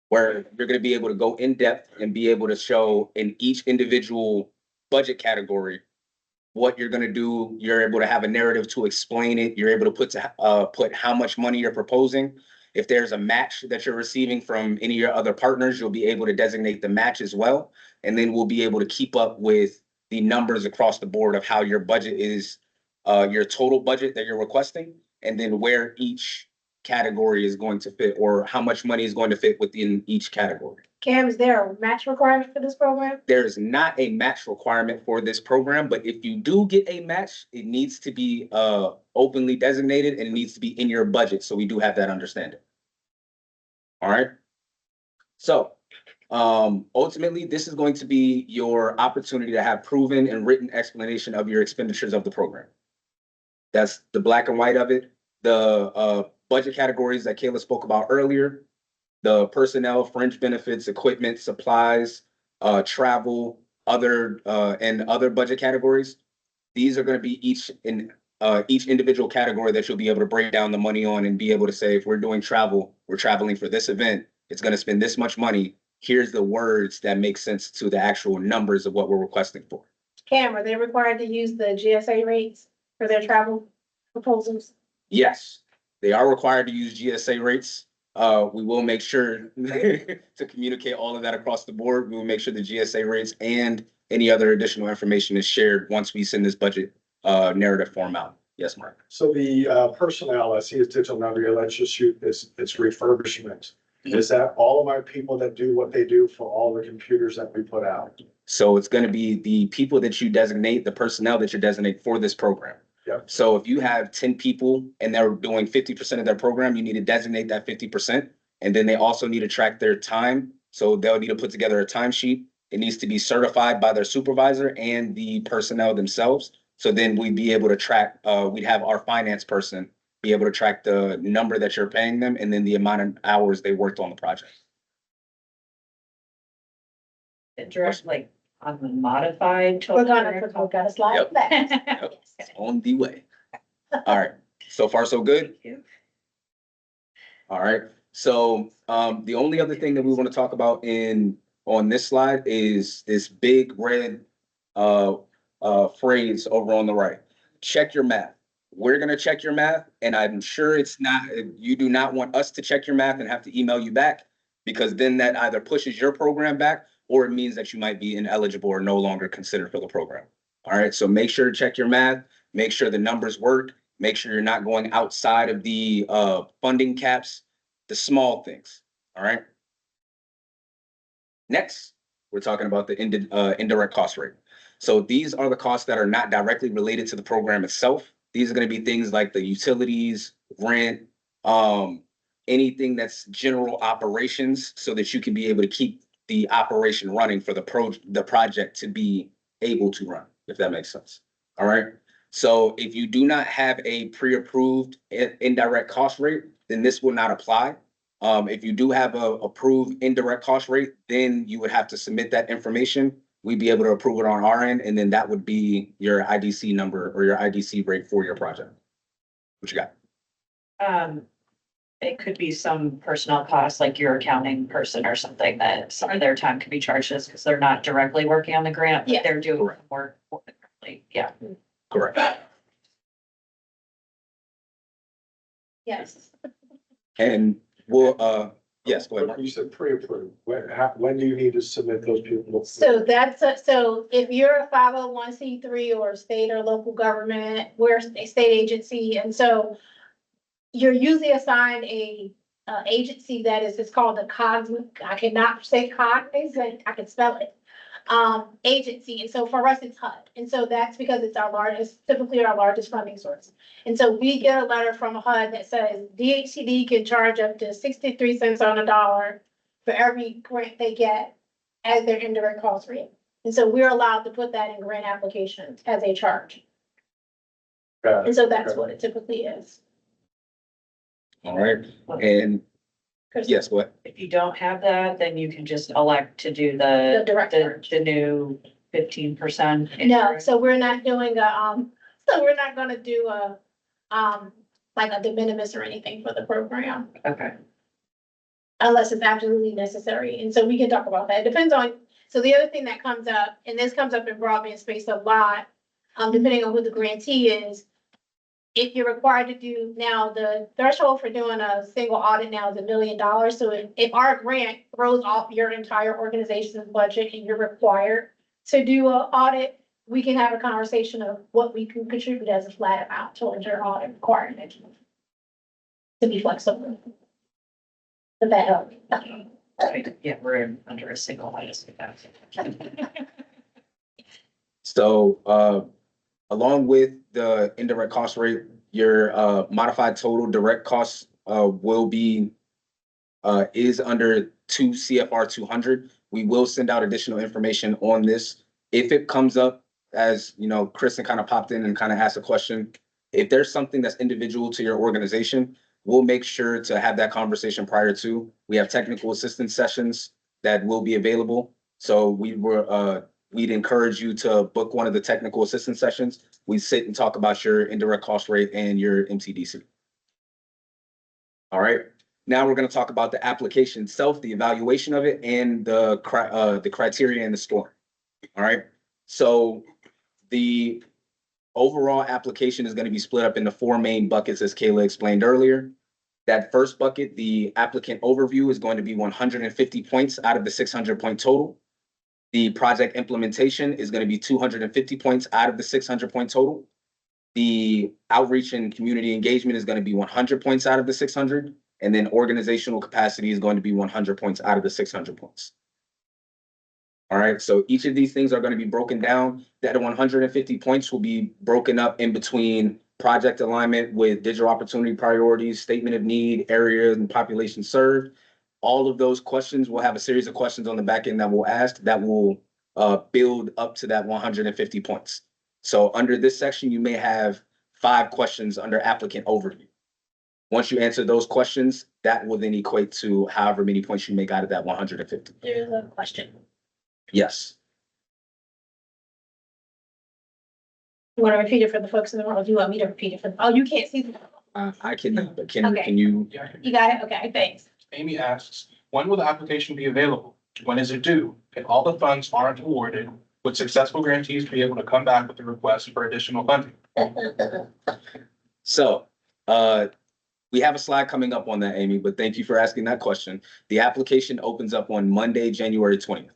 where you're going to be able to go in depth and be able to show in each individual budget category what you're going to do. You're able to have a narrative to explain it. You're able to put how much money you're proposing. If there's a match that you're receiving from any of your other partners, you'll be able to designate the match as well. And then we'll be able to keep up with the numbers across the board of how your budget is, your total budget that you're requesting, and then where each category is going to fit, or how much money is going to fit within each category. Cam, is there a match requirement for this program? There is not a match requirement for this program, but if you do get a match, it needs to be openly designated and it needs to be in your budget. So we do have that understanding. All right. So ultimately, this is going to be your opportunity to have proven and written explanation of your expenditures of the program. That's the black and white of it. The budget categories that Kayla spoke about earlier, the personnel, fringe benefits, equipment, supplies, travel, other budget categories. These are going to be each individual category that you'll be able to break down the money on and be able to say, if we're doing travel, we're traveling for this event, it's going to spend this much money. Here's the words that make sense to the actual numbers of what we're requesting for. Cam, are they required to use the GSA rates for their travel proposals? Yes, they are required to use GSA rates. We will make sure to communicate all of that across the board. We will make sure the GSA rates and any other additional information is shared once we send this budget narrative form out. Yes, Mark. So the personnel, I see his digital number, let's just shoot this, it's refurbishment. Is that all of our people that do what they do for all the computers that we put out? So it's going to be the people that you designate, the personnel that you designate for this program. Yep. So if you have 10 people and they're doing 50% of their program, you need to designate that 50%. And then they also need to track their time. So they'll need to put together a timesheet. It needs to be certified by their supervisor and the personnel themselves. So then we'd be able to track, we'd have our finance person be able to track the number that you're paying them and then the amount of hours they worked on the project. Direct, like, on the modified. We're gonna slide Yep. back. Yep. It's on the way. All right, so far so good? All right, so the only other thing that we want to talk about on this slide is this big red phrase over on the right. Check your math. We're gonna check your math, and I'm sure you do not want us to check your math and have to email you back, because then that either pushes your program back or it means that you might be ineligible or no longer considered for the program. All right, so make sure to check your math, make sure the numbers work, make sure you're not going outside of the funding caps, the small things. All right. Next, we're talking about the indirect cost rate. So these are the costs that are not directly related to the program itself. These are going to be things like the utilities, rent, anything that's general operations, so that you can be able to keep the operation running for the project to be able to run, if that makes sense. All right. So if you do not have a pre-approved indirect cost rate, then this will not apply. If you do have a approved indirect cost rate, then you would have to submit that information. We'd be able to approve it on our end, and then that would be your IDC number or your IDC rate for your project. What you got? It could be some personnel costs, like your accounting person or something, that some of their time could be charged just because they're not directly working on the grant, but they're doing work. Yeah. Correct. Yes. And we'll, yes, go ahead, Mark. You said pre-approved. When do you need to submit those people? So so if you're a 501c3 or state or local government, we're a state agency, and so you're usually assigned a agency that is, it's called a I cannot say cognizant, I can spell it. Agency, and so for us, it's HUD, and so that's because it's typically our largest funding source. And so we get a letter from HUD that says DHCD can charge up to 63 cents on a dollar for every grant they get as their indirect cost rate. And so we're allowed to put that in grant applications as a charge. And so that's what it typically is. All right, and yes, go ahead. If you don't have that, then you can just elect to do the new 15%. No, so we're not doing so we're not gonna do like a de minimis or anything for the program. Okay. Unless it's absolutely necessary, and so we can talk about that. It depends on, so the other thing that comes up, and this comes up in broadband space a lot, depending on who the grantee is. If you're required to do, now the threshold for doing a single audit now is $1 million. So if our grant throws off your entire organization's budget and you're required to do an audit, we can have a conversation of what we can contribute as a flat amount towards your audit requirement. To be flexible. Does that help? Yeah, we're under a single audit. So along with the indirect cost rate, your modified total direct costs will be is under 2 CFR 200. We will send out additional information on this. If it comes up, as you know, Kristen kind of popped in and kind of asked a question. If there's something that's individual to your organization, we'll make sure to have that conversation prior to. We have technical assistance sessions that will be available. So we'd encourage you to book one of the technical assistance sessions. We sit and talk about your indirect cost rate and your MTDC. All right. Now we're going to talk about the application itself, the evaluation of it, and the criteria and the scoring. All right. So the overall application is going to be split up into 4 main buckets, as Kayla explained earlier. That first bucket, the applicant overview, is going to be 150 points out of the 600-point total. The project implementation is going to be 250 points out of the 600-point total. The outreach and community engagement is going to be 100 points out of the 600. And then organizational capacity is going to be 100 points out of the 600 points. All right, so each of these things are going to be broken down. That 150 points will be broken up in between project alignment with digital opportunity priorities, statement of need, areas and population served. All of those questions, will have a series of questions on the back end that we'll ask that will build up to that 150 points. So under this section, you may have 5 questions under applicant overview. Once you answer those questions, that will then equate to however many points you make out of that 150. There's a question. Yes. You want to repeat it for the folks in the room, or do you want me to repeat it for, oh, you can't see the. I can, but can Okay. you? You got it? Okay, thanks. Amy asks, when will the application be available? When is it due? If all the funds aren't awarded, would successful grantees be able to come back with a request for additional funding? So, we have a slide coming up on that, Amy, but thank you for asking that question. The application opens up on Monday, January 20th.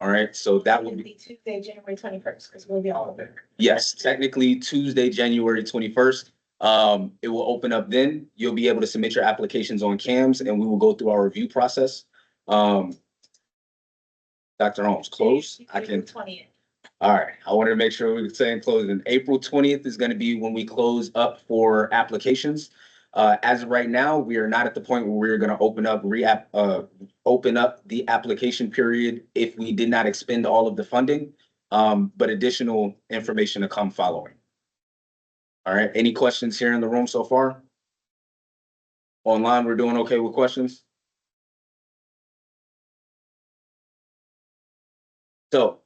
All right, so that will be Tuesday, January 21st, because we'll be all there. yes, technically Tuesday, January 21st. It will open up then. You'll be able to submit your applications on CAMS and we will go through our review process. Dr. Holmes, close. I can. 20th. All right, I wanted to make sure we were saying closing. April 20th is going to be when we close up for applications. As of right now, we are not at the point where we're going to open up the application period if we did not expend all of the funding, but additional information to come following. All right, any questions here in the room so far? Online, we're doing okay with questions? So,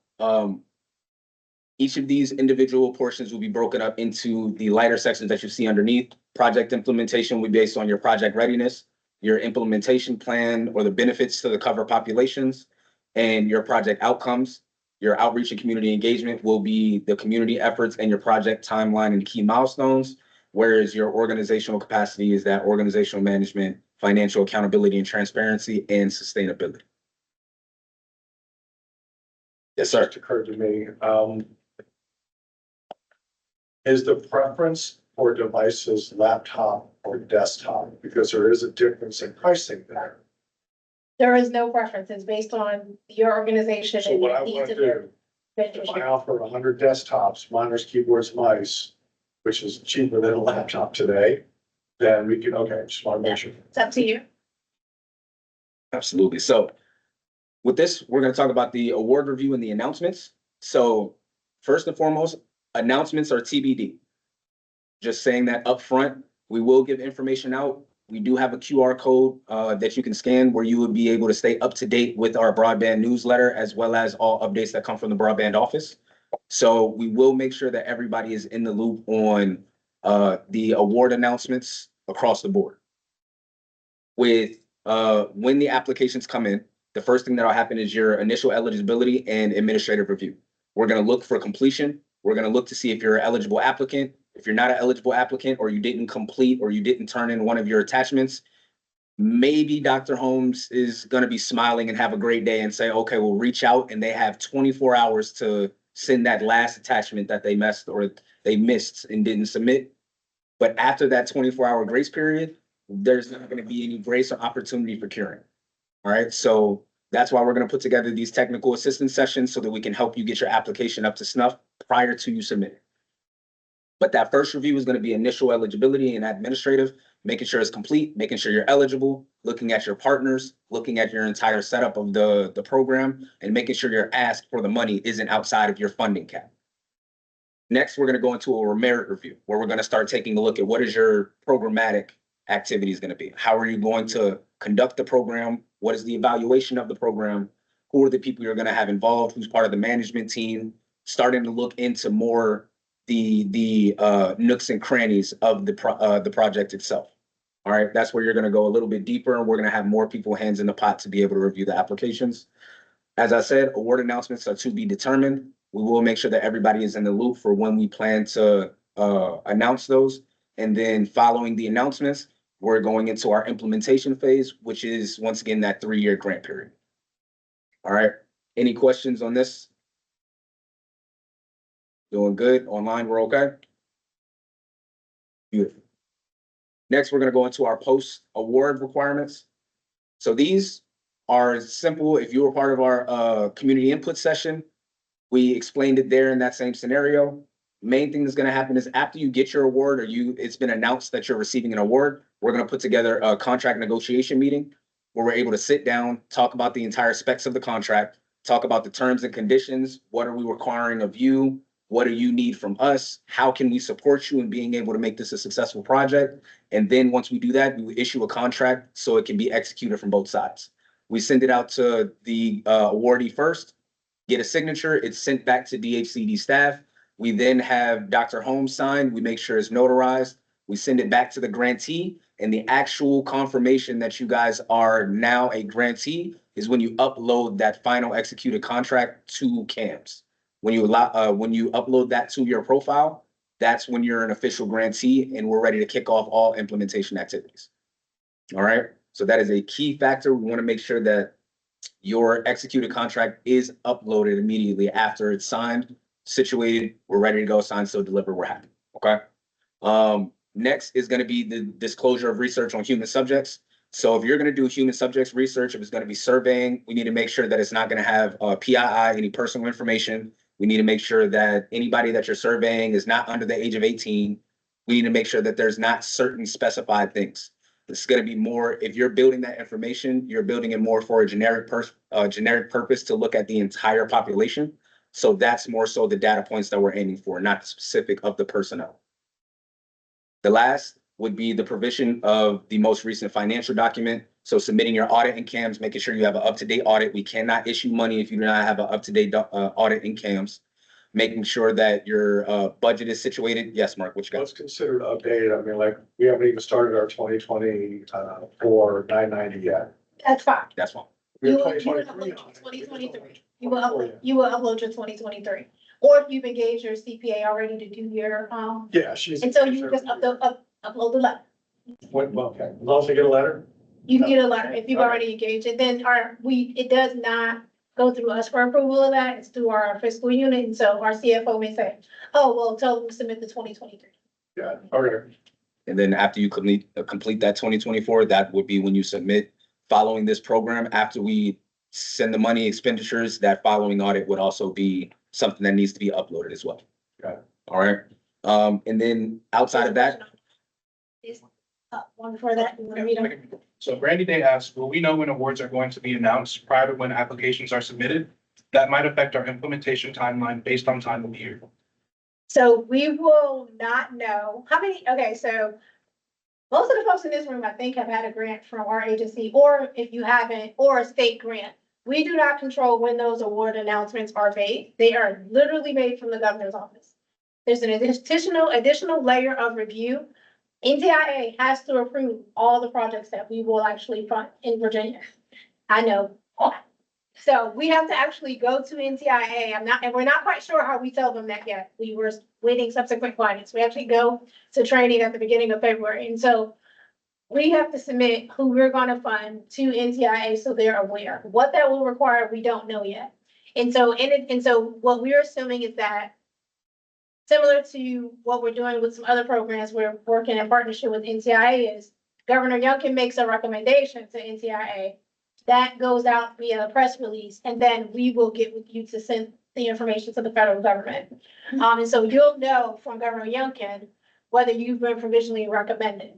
each of these individual portions will be broken up into the lighter sections that you see underneath. Project implementation will be based on your project readiness, your implementation plan or the benefits to the cover populations, and your project outcomes. Your outreach and community engagement will be the community efforts and your project timeline and key milestones, whereas your organizational capacity is that organizational management, financial accountability and transparency, and sustainability. Yes, sir. Just occurred to me, is the preference for devices laptop or desktop? Because there is a difference in pricing there. There is no preference. It's based on your organization. So and what the I needs want to of your do, vendors. if I offer 100 desktops, monitors, keyboards, mice, which is cheaper than a laptop today, then we can, okay, just want to make sure. It's up to you. Absolutely. So with this, we're going to talk about the award review and the announcements. So first and foremost, announcements are TBD. Just saying that up front, we will give information out. We do have a QR code that you can scan where you would be able to stay up to date with our broadband newsletter, as well as all updates that come from the broadband office. So we will make sure that everybody is in the loop on the award announcements across the board. With when the applications come in, the first thing that'll happen is your initial eligibility and administrative review. We're going to look for completion. We're going to look to see if you're an eligible applicant. If you're not an eligible applicant or you didn't complete or you didn't turn in one of your attachments, maybe Dr. Holmes is going to be smiling and have a great day and say, okay, we'll reach out, and they have 24 hours to send that last attachment that they missed and didn't submit. But after that 24-hour grace period, there's not going to be any grace or opportunity for curing. All right. So that's why we're going to put together these technical assistance sessions so that we can help you get your application up to snuff prior to you submitting. But that first review is going to be initial eligibility and administrative, making sure it's complete, making sure you're eligible, looking at your partners, looking at your entire setup of the program, and making sure your ask for the money isn't outside of your funding cap. Next, we're going to go into a merit review where we're going to start taking a look at what is your programmatic activities going to be. How are you going to conduct the program? What is the evaluation of the program? Who are the people you're going to have involved? Who's part of the management team? Starting to look into more the nooks and crannies of the project itself. All right, that's where you're going to go a little bit deeper, and we're going to have more people hands in the pot to be able to review the applications. As I said, award announcements are to be determined. We will make sure that everybody is in the loop for when we plan to announce those. And then following the announcements, we're going into our implementation phase, which is once again that 3-year grant period. All right, any questions on this? Doing good. Online, we're okay? Beautiful. Next, we're going to go into our post-award requirements. So these are simple. If you were part of our community input session, we explained it there in that same scenario. Main thing that's going to happen is after you get your award or it's been announced that you're receiving an award, we're going to put together a contract negotiation meeting where we're able to sit down, talk about the entire specs of the contract, talk about the terms and conditions. What are we requiring of you? What do you need from us? How can we support you in being able to make this a successful project? And then once we do that, we issue a contract so it can be executed from both sides. We send it out to the awardee first, get a signature, it's sent back to DHCD staff. We then have Dr. Holmes sign, we make sure it's notarized, we send it back to the grantee, and the actual confirmation that you guys are now a grantee is when you upload that final executed contract to CAMS. When you upload that to your profile, that's when you're an official grantee and we're ready to kick off all implementation activities. All right, so that is a key factor. We want to make sure that your executed contract is uploaded immediately after it's signed, situated, we're ready to go, sign, so deliver, we're happy, okay? Next is gonna be the disclosure of research on human subjects. So if you're gonna do human subjects research, if it's gonna be surveying, we need to make sure that it's not gonna have PII, any personal information. We need to make sure that anybody that you're surveying is not under the age of 18. We need to make sure that there's not certain specified things. This is going to be more, if you're building that information, you're building it more for a generic purpose to look at the entire population. So that's more so the data points that we're aiming for, not specific of the personnel. The last would be the provision of the most recent financial document. So submitting your audit in CAMS, making sure you have an up-to-date audit. We cannot issue money if you do not have an up-to-date audit in CAMS. Making sure that your budget is situated. Yes, Mark, what you got? What's considered updated? I mean, like, we haven't even started our 2020 for 990 yet. That's fine. That's fine. You will upload your 2023. You will upload your 2023. Or if you've engaged your CPA already to do your, Yeah, she's. and so you just upload the letter. Okay, as long as I get a letter? You can get a letter if you've Okay. already engaged it. Then it does not go through us for approval of that. It's through our fiscal unit. And so our CFO may say, oh, well, tell them to submit the 2023. Yeah, okay. And then after you complete that 2024, that would be when you submit following this program. After we send the money expenditures, that following audit would also be something that needs to be uploaded as well. Okay. All right. And then outside of that, Is one before that. You want to read them? So Brandy Day asks, will we know when awards are going to be announced prior to when applications are submitted? That might affect our implementation timeline based on time of year. So we will not know how many, okay, so most of the folks in this room, I think, have had a grant from our agency, or if you haven't, or a state grant. We do not control when those award announcements are made. They are literally made from the governor's office. There's an additional layer of review. NTIA has to approve all the projects that we will actually fund in Virginia. I know. So we have to actually go to NTIA. And we're not quite sure how we tell them that yet. We were waiting subsequent guidance. We actually go to training at the beginning of February. And so we have to submit who we're going to fund to NTIA so they're aware. What that will require, we don't know yet. And so what we're assuming is that similar to what we're doing with some other programs, we're working in partnership with NTIA is Governor Youngkin makes a recommendation to NTIA. That goes out via a press release, and then we will get with you to send the information to the federal government. And so you'll know from Governor Youngkin whether you've been provisionally recommended.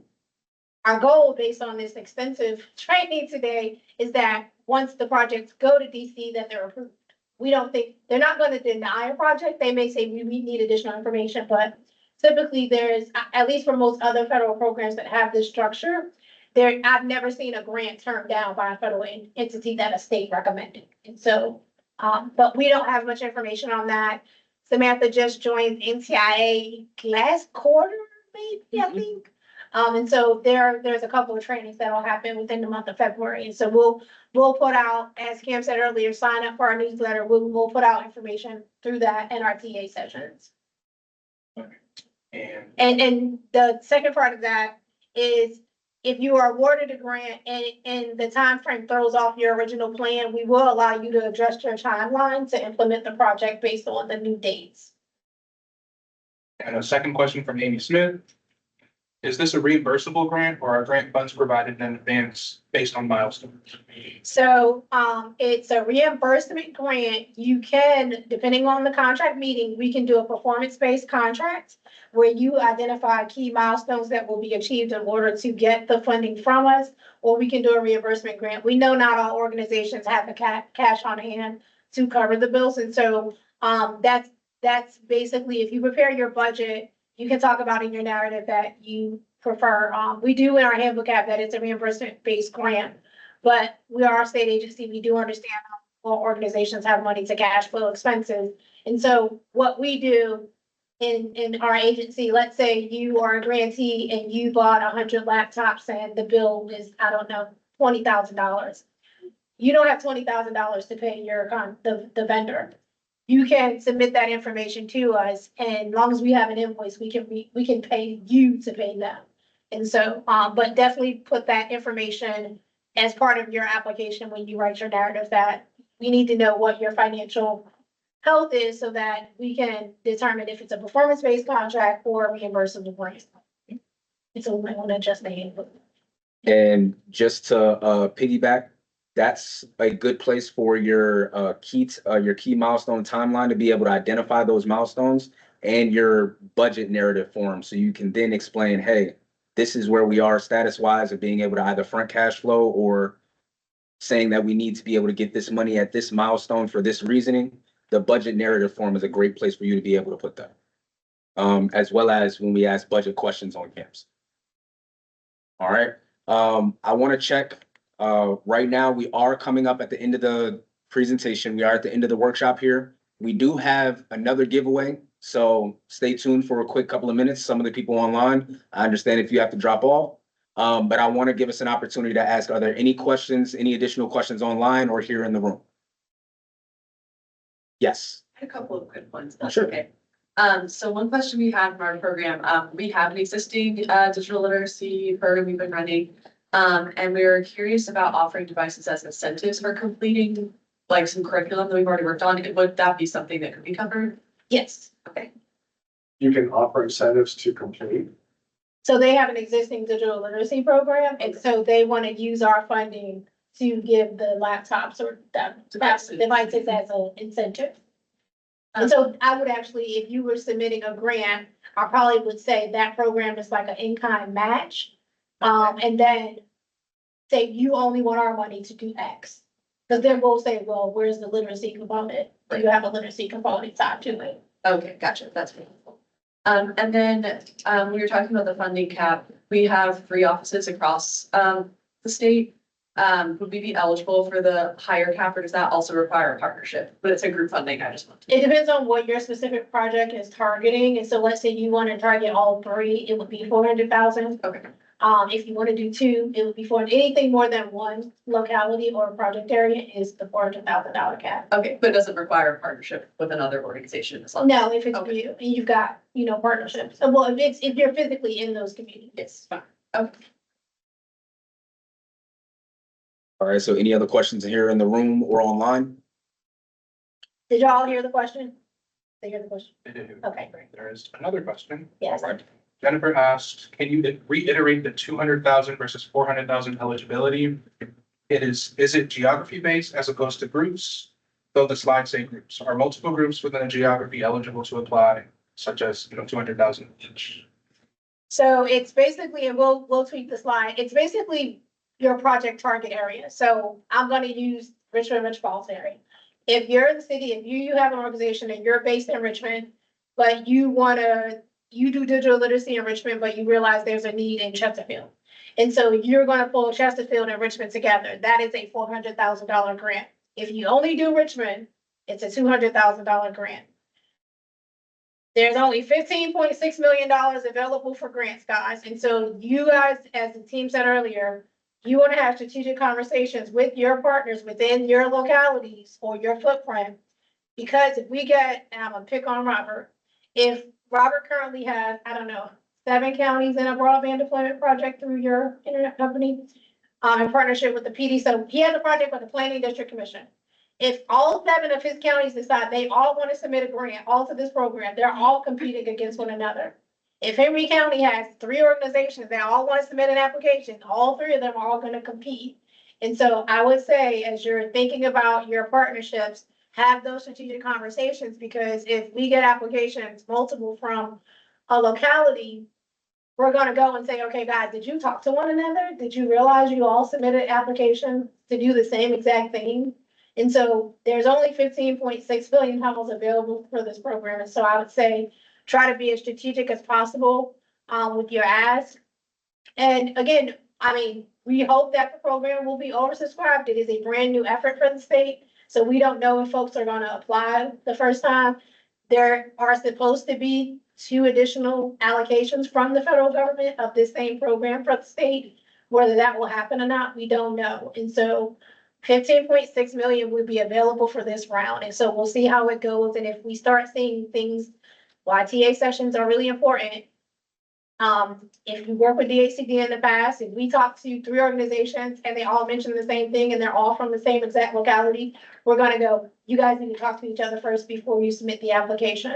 Our goal, based on this extensive training today, is that once the projects go to DC, that they're approved. We don't think, they're not going to deny a project. They may say we need additional information, but typically there's, at least for most other federal programs that have this structure, I've never seen a grant turned down by a federal entity that a state recommended. And so, but we don't have much information on that. Samantha just joined NTIA last quarter, maybe, I think. And so there's a couple of trainings that'll happen within the month of February. And so we'll put out, as Cam said earlier, sign up for our newsletter. We'll put out information through that in our TA sessions. And the second part of that is if you are awarded a grant and the time frame throws off your original plan, we will allow you to adjust your timeline to implement the project based on the new dates. And a second question from Amy Smith. Is this a reimbursable grant or are grant funds provided in advance based on milestones? So it's a reimbursement grant. You can, depending on the contract meeting, we can do a performance-based contract where you identify key milestones that will be achieved in order to get the funding from us, or we can do a reimbursement grant. We know not all organizations have the cash on hand to cover the bills. And so that's that's basically, if you prepare your budget, you can talk about in your narrative that you prefer. We do in our handbook have that it's a reimbursement-based grant, but we are a state agency. We do understand how all organizations have money to cash flow expenses. And so what we do in our agency, let's say you are a grantee and you bought 100 laptops and the bill is, I don't know, $20,000. You don't have $20,000 to pay the vendor. You can submit that information to us, and as long as we have an invoice, we can pay you to pay them. And so, but definitely put that information as part of your application when you write your narrative, that we need to know what your financial health is so that we can determine if it's a performance-based contract or a reimbursable grant. And so we might want to adjust the handbook. And just to piggyback, that's a good place for your key milestone timeline to be able to identify those milestones and your budget narrative form. So you can then explain, hey, this is where we are status wise of being able to either front cash flow or saying that we need to be able to get this money at this milestone for this reasoning. The budget narrative form is a great place for you to be able to put that. As well as when we ask budget questions on camps. All right. I want to check. Right now, we are coming up at the end of the presentation. We are at the end of the workshop here. We do have another giveaway, so stay tuned for a quick couple of minutes. Some of the people online, I understand if you have to drop off, but I want to give us an opportunity to ask, are there any questions, any additional questions online or here in the room? Yes. I had a couple of quick ones. Sure. Okay. So one question we had from our program, we have an existing digital literacy program we've been running. And we were curious about offering devices as incentives for completing like some curriculum that we've already worked on. Would that be something that could be covered? Yes. Okay. You can offer incentives to complete. So they have an existing digital literacy program, and so they want to use our funding to give the laptops or the devices as an incentive. And so I would actually, if you were submitting a grant, I probably would say that program is like an in-kind match. And then say you only want our money to do X. Because they're both say, well, where's the literacy component? Do you have a literacy component tied to it? Okay, gotcha. That's helpful. And then we were talking about the funding cap. We have 3 offices across the state. Would we be eligible for the higher cap, or does that also require a partnership? But it's a group funding. I just want to. It depends on what your specific project is targeting. And so let's say you want to target all 3, it would be 400,000. Okay. If you want to do 2, it would be for anything more than one locality or project area is the $400,000 cap. Okay, but it doesn't require a partnership with another organization as well? No, if it's you, you've got, partnerships. Well, if you're physically in those communities. It's fine. Okay. All right, so any other questions here in the room or online? Did y'all hear the question? They hear the question? I do. Okay, great. There is another question. Yes. All right. Jennifer asked, can you reiterate the 200,000 versus 400,000 eligibility? Is it geography based as opposed to groups? Though the slides say groups, are multiple groups within a geography eligible to apply, such as 200,000 each? So it's basically, and we'll tweak the slide. It's basically your project target area. So I'm going to use Richmond, Rich Falls area. If you're in the city, if you have an organization and you're based in Richmond, but you do digital literacy in Richmond, but you realize there's a need in Chesterfield. And so you're going to pull Chesterfield and Richmond together. That is a $400,000 grant. If you only do Richmond, it's a $200,000 grant. There's only $15.6 million available for grants, guys. And so you guys, as the team said earlier, you want to have strategic conversations with your partners within your localities or your footprint. Because if we get, and I'm going to pick on Robert, if Robert currently has, 7 counties in a broadband deployment project through your internet company, in partnership with the PD. So he has a project with the Planning District Commission. If all 7 of his counties decide they all want to submit a grant all to this program, they're all competing against one another. If Henry County has 3 organizations that all want to submit an application, all 3 of them are all going to compete. And so I would say, as you're thinking about your partnerships, have those strategic conversations, because if we get applications multiple from a locality, we're going to go and say, okay, guys, did you talk to one another? Did you realize you all submitted applications to do the same exact thing? And so there's only 15.6 billion dollars available for this program. And so I would say, try to be as strategic as possible, with your ask. And again, I mean, we hope that the program will be oversubscribed. It is a brand new effort for the state. So we don't know if folks are gonna apply the first time. There are supposed to be 2 additional allocations from the federal government of this same program for the state. Whether that will happen or not, we don't know. And so 15.6 million will be available for this round. And so we'll see how it goes. And if we start seeing things, YTA sessions are really important. If you work with DHCD in the past, if we talk to 3 organizations and they all mention the same thing and they're all from the same exact locality, we're gonna go, you guys need to talk to each other first before you submit the application.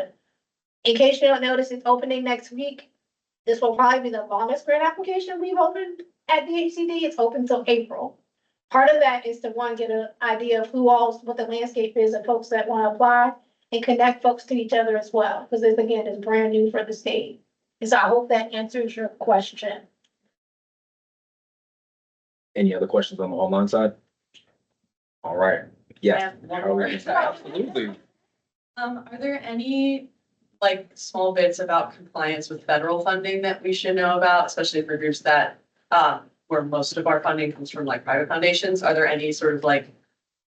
In case you don't notice, it's opening next week. This will probably be the longest grant application we've opened at DHCD. It's open till April. Part of that is to, one, get an idea of what the landscape is of folks that want to apply, and connect folks to each other as well, because this, again, is brand new for the state. And so I hope that answers your question. Any other questions on the online side? All right. Yes. Absolutely. Are there any like small bits about compliance with federal funding that we should know about, especially for groups that where most of our funding comes from, like private foundations? Are there any sort of like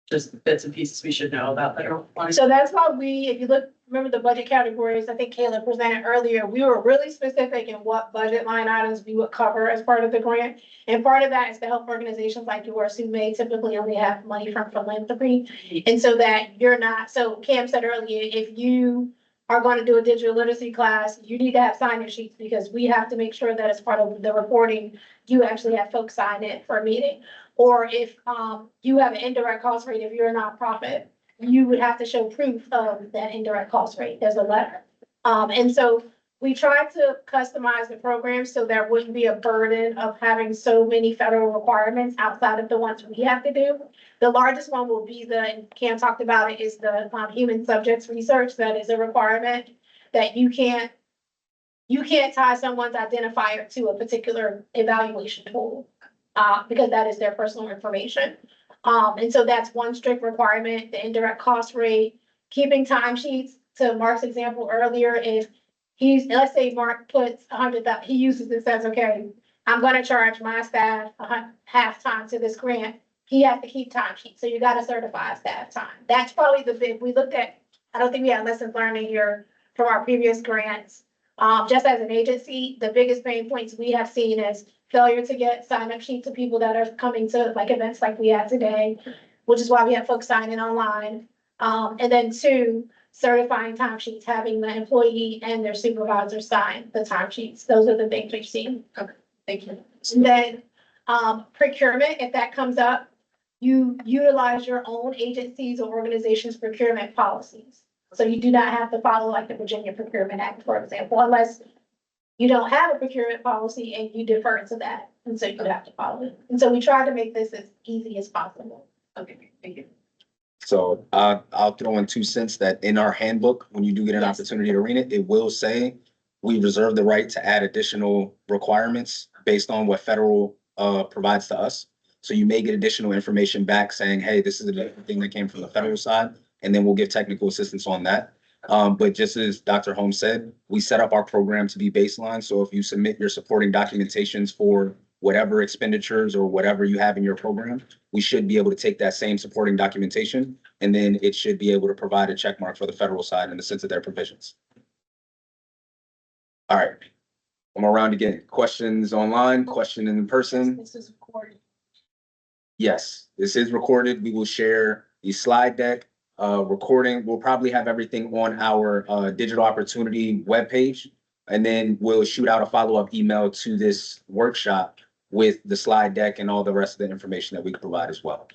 just bits and pieces we should know about federal funding? So that's why if you look, remember the budget categories, I think Kayla presented earlier, we were really specific in what budget line items we would cover as part of the grant. And part of that is to help organizations like yours who may typically only have money from philanthropy. And so that you're not, so Cam said earlier, if you are going to do a digital literacy class, you need to have sign-in sheets, because we have to make sure that as part of the reporting, you actually have folks sign in for a meeting. Or if you have an indirect cost rate, if you're a nonprofit, you would have to show proof of that indirect cost rate. There's a letter. And so we tried to customize the program so there wouldn't be a burden of having so many federal requirements outside of the ones we have to do. The largest one will be and Cam talked about it, is the human subjects research. That is a requirement that you can't tie someone's identifier to a particular evaluation tool, because that is their personal information. And so that's one strict requirement. The indirect cost rate, keeping timesheets. To Mark's example earlier, if let's say Mark puts 100,000, he uses this as, okay, I'm gonna charge my staff half time to this grant. He has to keep timesheets, so you gotta certify staff time. That's probably the big, we looked at, I don't think we had lessons learned here from our previous grants. Just as an agency, the biggest pain points we have seen is failure to get sign-up sheets of people that are coming to like events like we had today, which is why we have folks sign in online. And then 2, certifying timesheets, having the employee and their supervisor sign the timesheets. Those are the things we've seen. Okay, thank you. And then procurement, if that comes up, you utilize your own agencies or organizations' procurement policies. So you do not have to follow like the Virginia Procurement Act, for example, unless you don't have a procurement policy and you defer to that. And so you have to follow it. And so we try to make this as easy as possible. Okay, thank you. So I'll throw in 2 cents that in our handbook, when you do get an opportunity to read it, it will say we reserve the right to add additional requirements based on what federal provides to us. So you may get additional information back saying, hey, this is the thing that came from the federal side, and then we'll give technical assistance on that. But just as Dr. Holmes said, we set up our program to be baseline. So if you submit your supporting documentations for whatever expenditures or whatever you have in your program, we should be able to take that same supporting documentation, and then it should be able to provide a check mark for the federal side in the sense of their provisions. All right, I'm around again. Questions online, question in person? This is recorded. Yes, this is recorded. We will share the slide deck recording. We'll probably have everything on our digital opportunity webpage, and then we'll shoot out a follow-up email to this workshop with the slide deck and all the rest of the information that we can provide as well.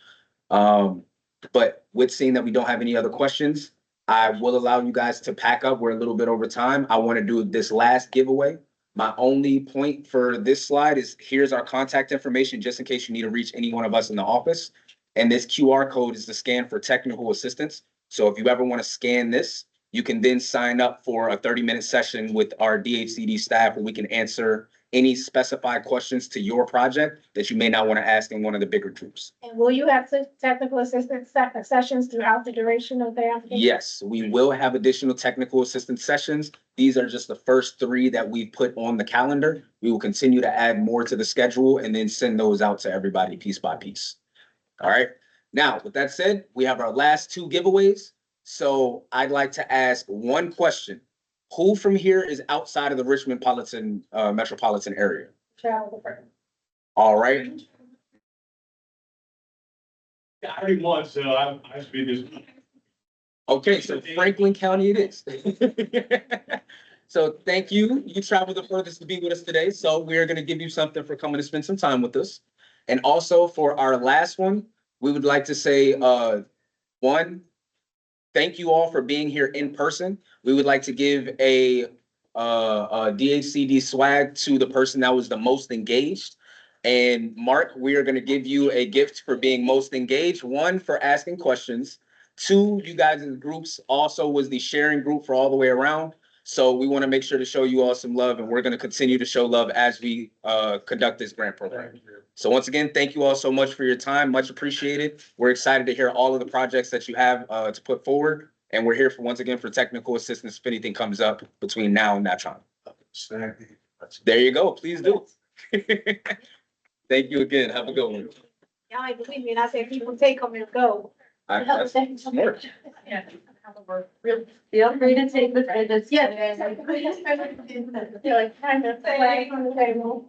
But with seeing that we don't have any other questions, I will allow you guys to pack up. We're a little bit over time. I want to do this last giveaway. My only point for this slide is here's our contact information, just in case you need to reach any one of us in the office. And this QR code is the scan for technical assistance. So if you ever want to scan this, you can then sign up for a 30-minute session with our DHCD staff where we can answer any specified questions to your project that you may not want to ask in one of the bigger groups. And will you have technical assistance sessions throughout the duration of the application? Yes, we will have additional technical assistance sessions. These are just the first 3 that we've put on the calendar. We will continue to add more to the schedule and then send those out to everybody piece by piece. All right. Now, with that said, we have our last 2 giveaways. So I'd like to ask one question. Who from here is outside of the Richmond metropolitan area? Travel the All right. I already won, so I should be this. Okay, so Franklin County it is. So thank you. You traveled the furthest to be with us today. So we're going to give you something for coming to spend some time with us. And also for our last one, we would like to say, one, thank you all for being here in person. We would like to give a DHCD swag to the person that was the most engaged. And Mark, we are going to give you a gift for being most engaged. 1, for asking questions. 2, you guys in the groups also was the sharing group for all the way around. So we want to make sure to show you all some love, and we're going to continue to show love as we conduct this grant program. So once again, thank you all so much for your time. Much appreciated. We're excited to hear all of the projects that you have to put forward. And we're here once again for technical assistance if anything comes up between now and that time. There you go. Please do. Thank you again. Have a good one. Y'all ain't believe me, and I said people take them and go. That's smart. Yeah. Feel free to take the credits. Yeah. You're like, kind of, away from the table.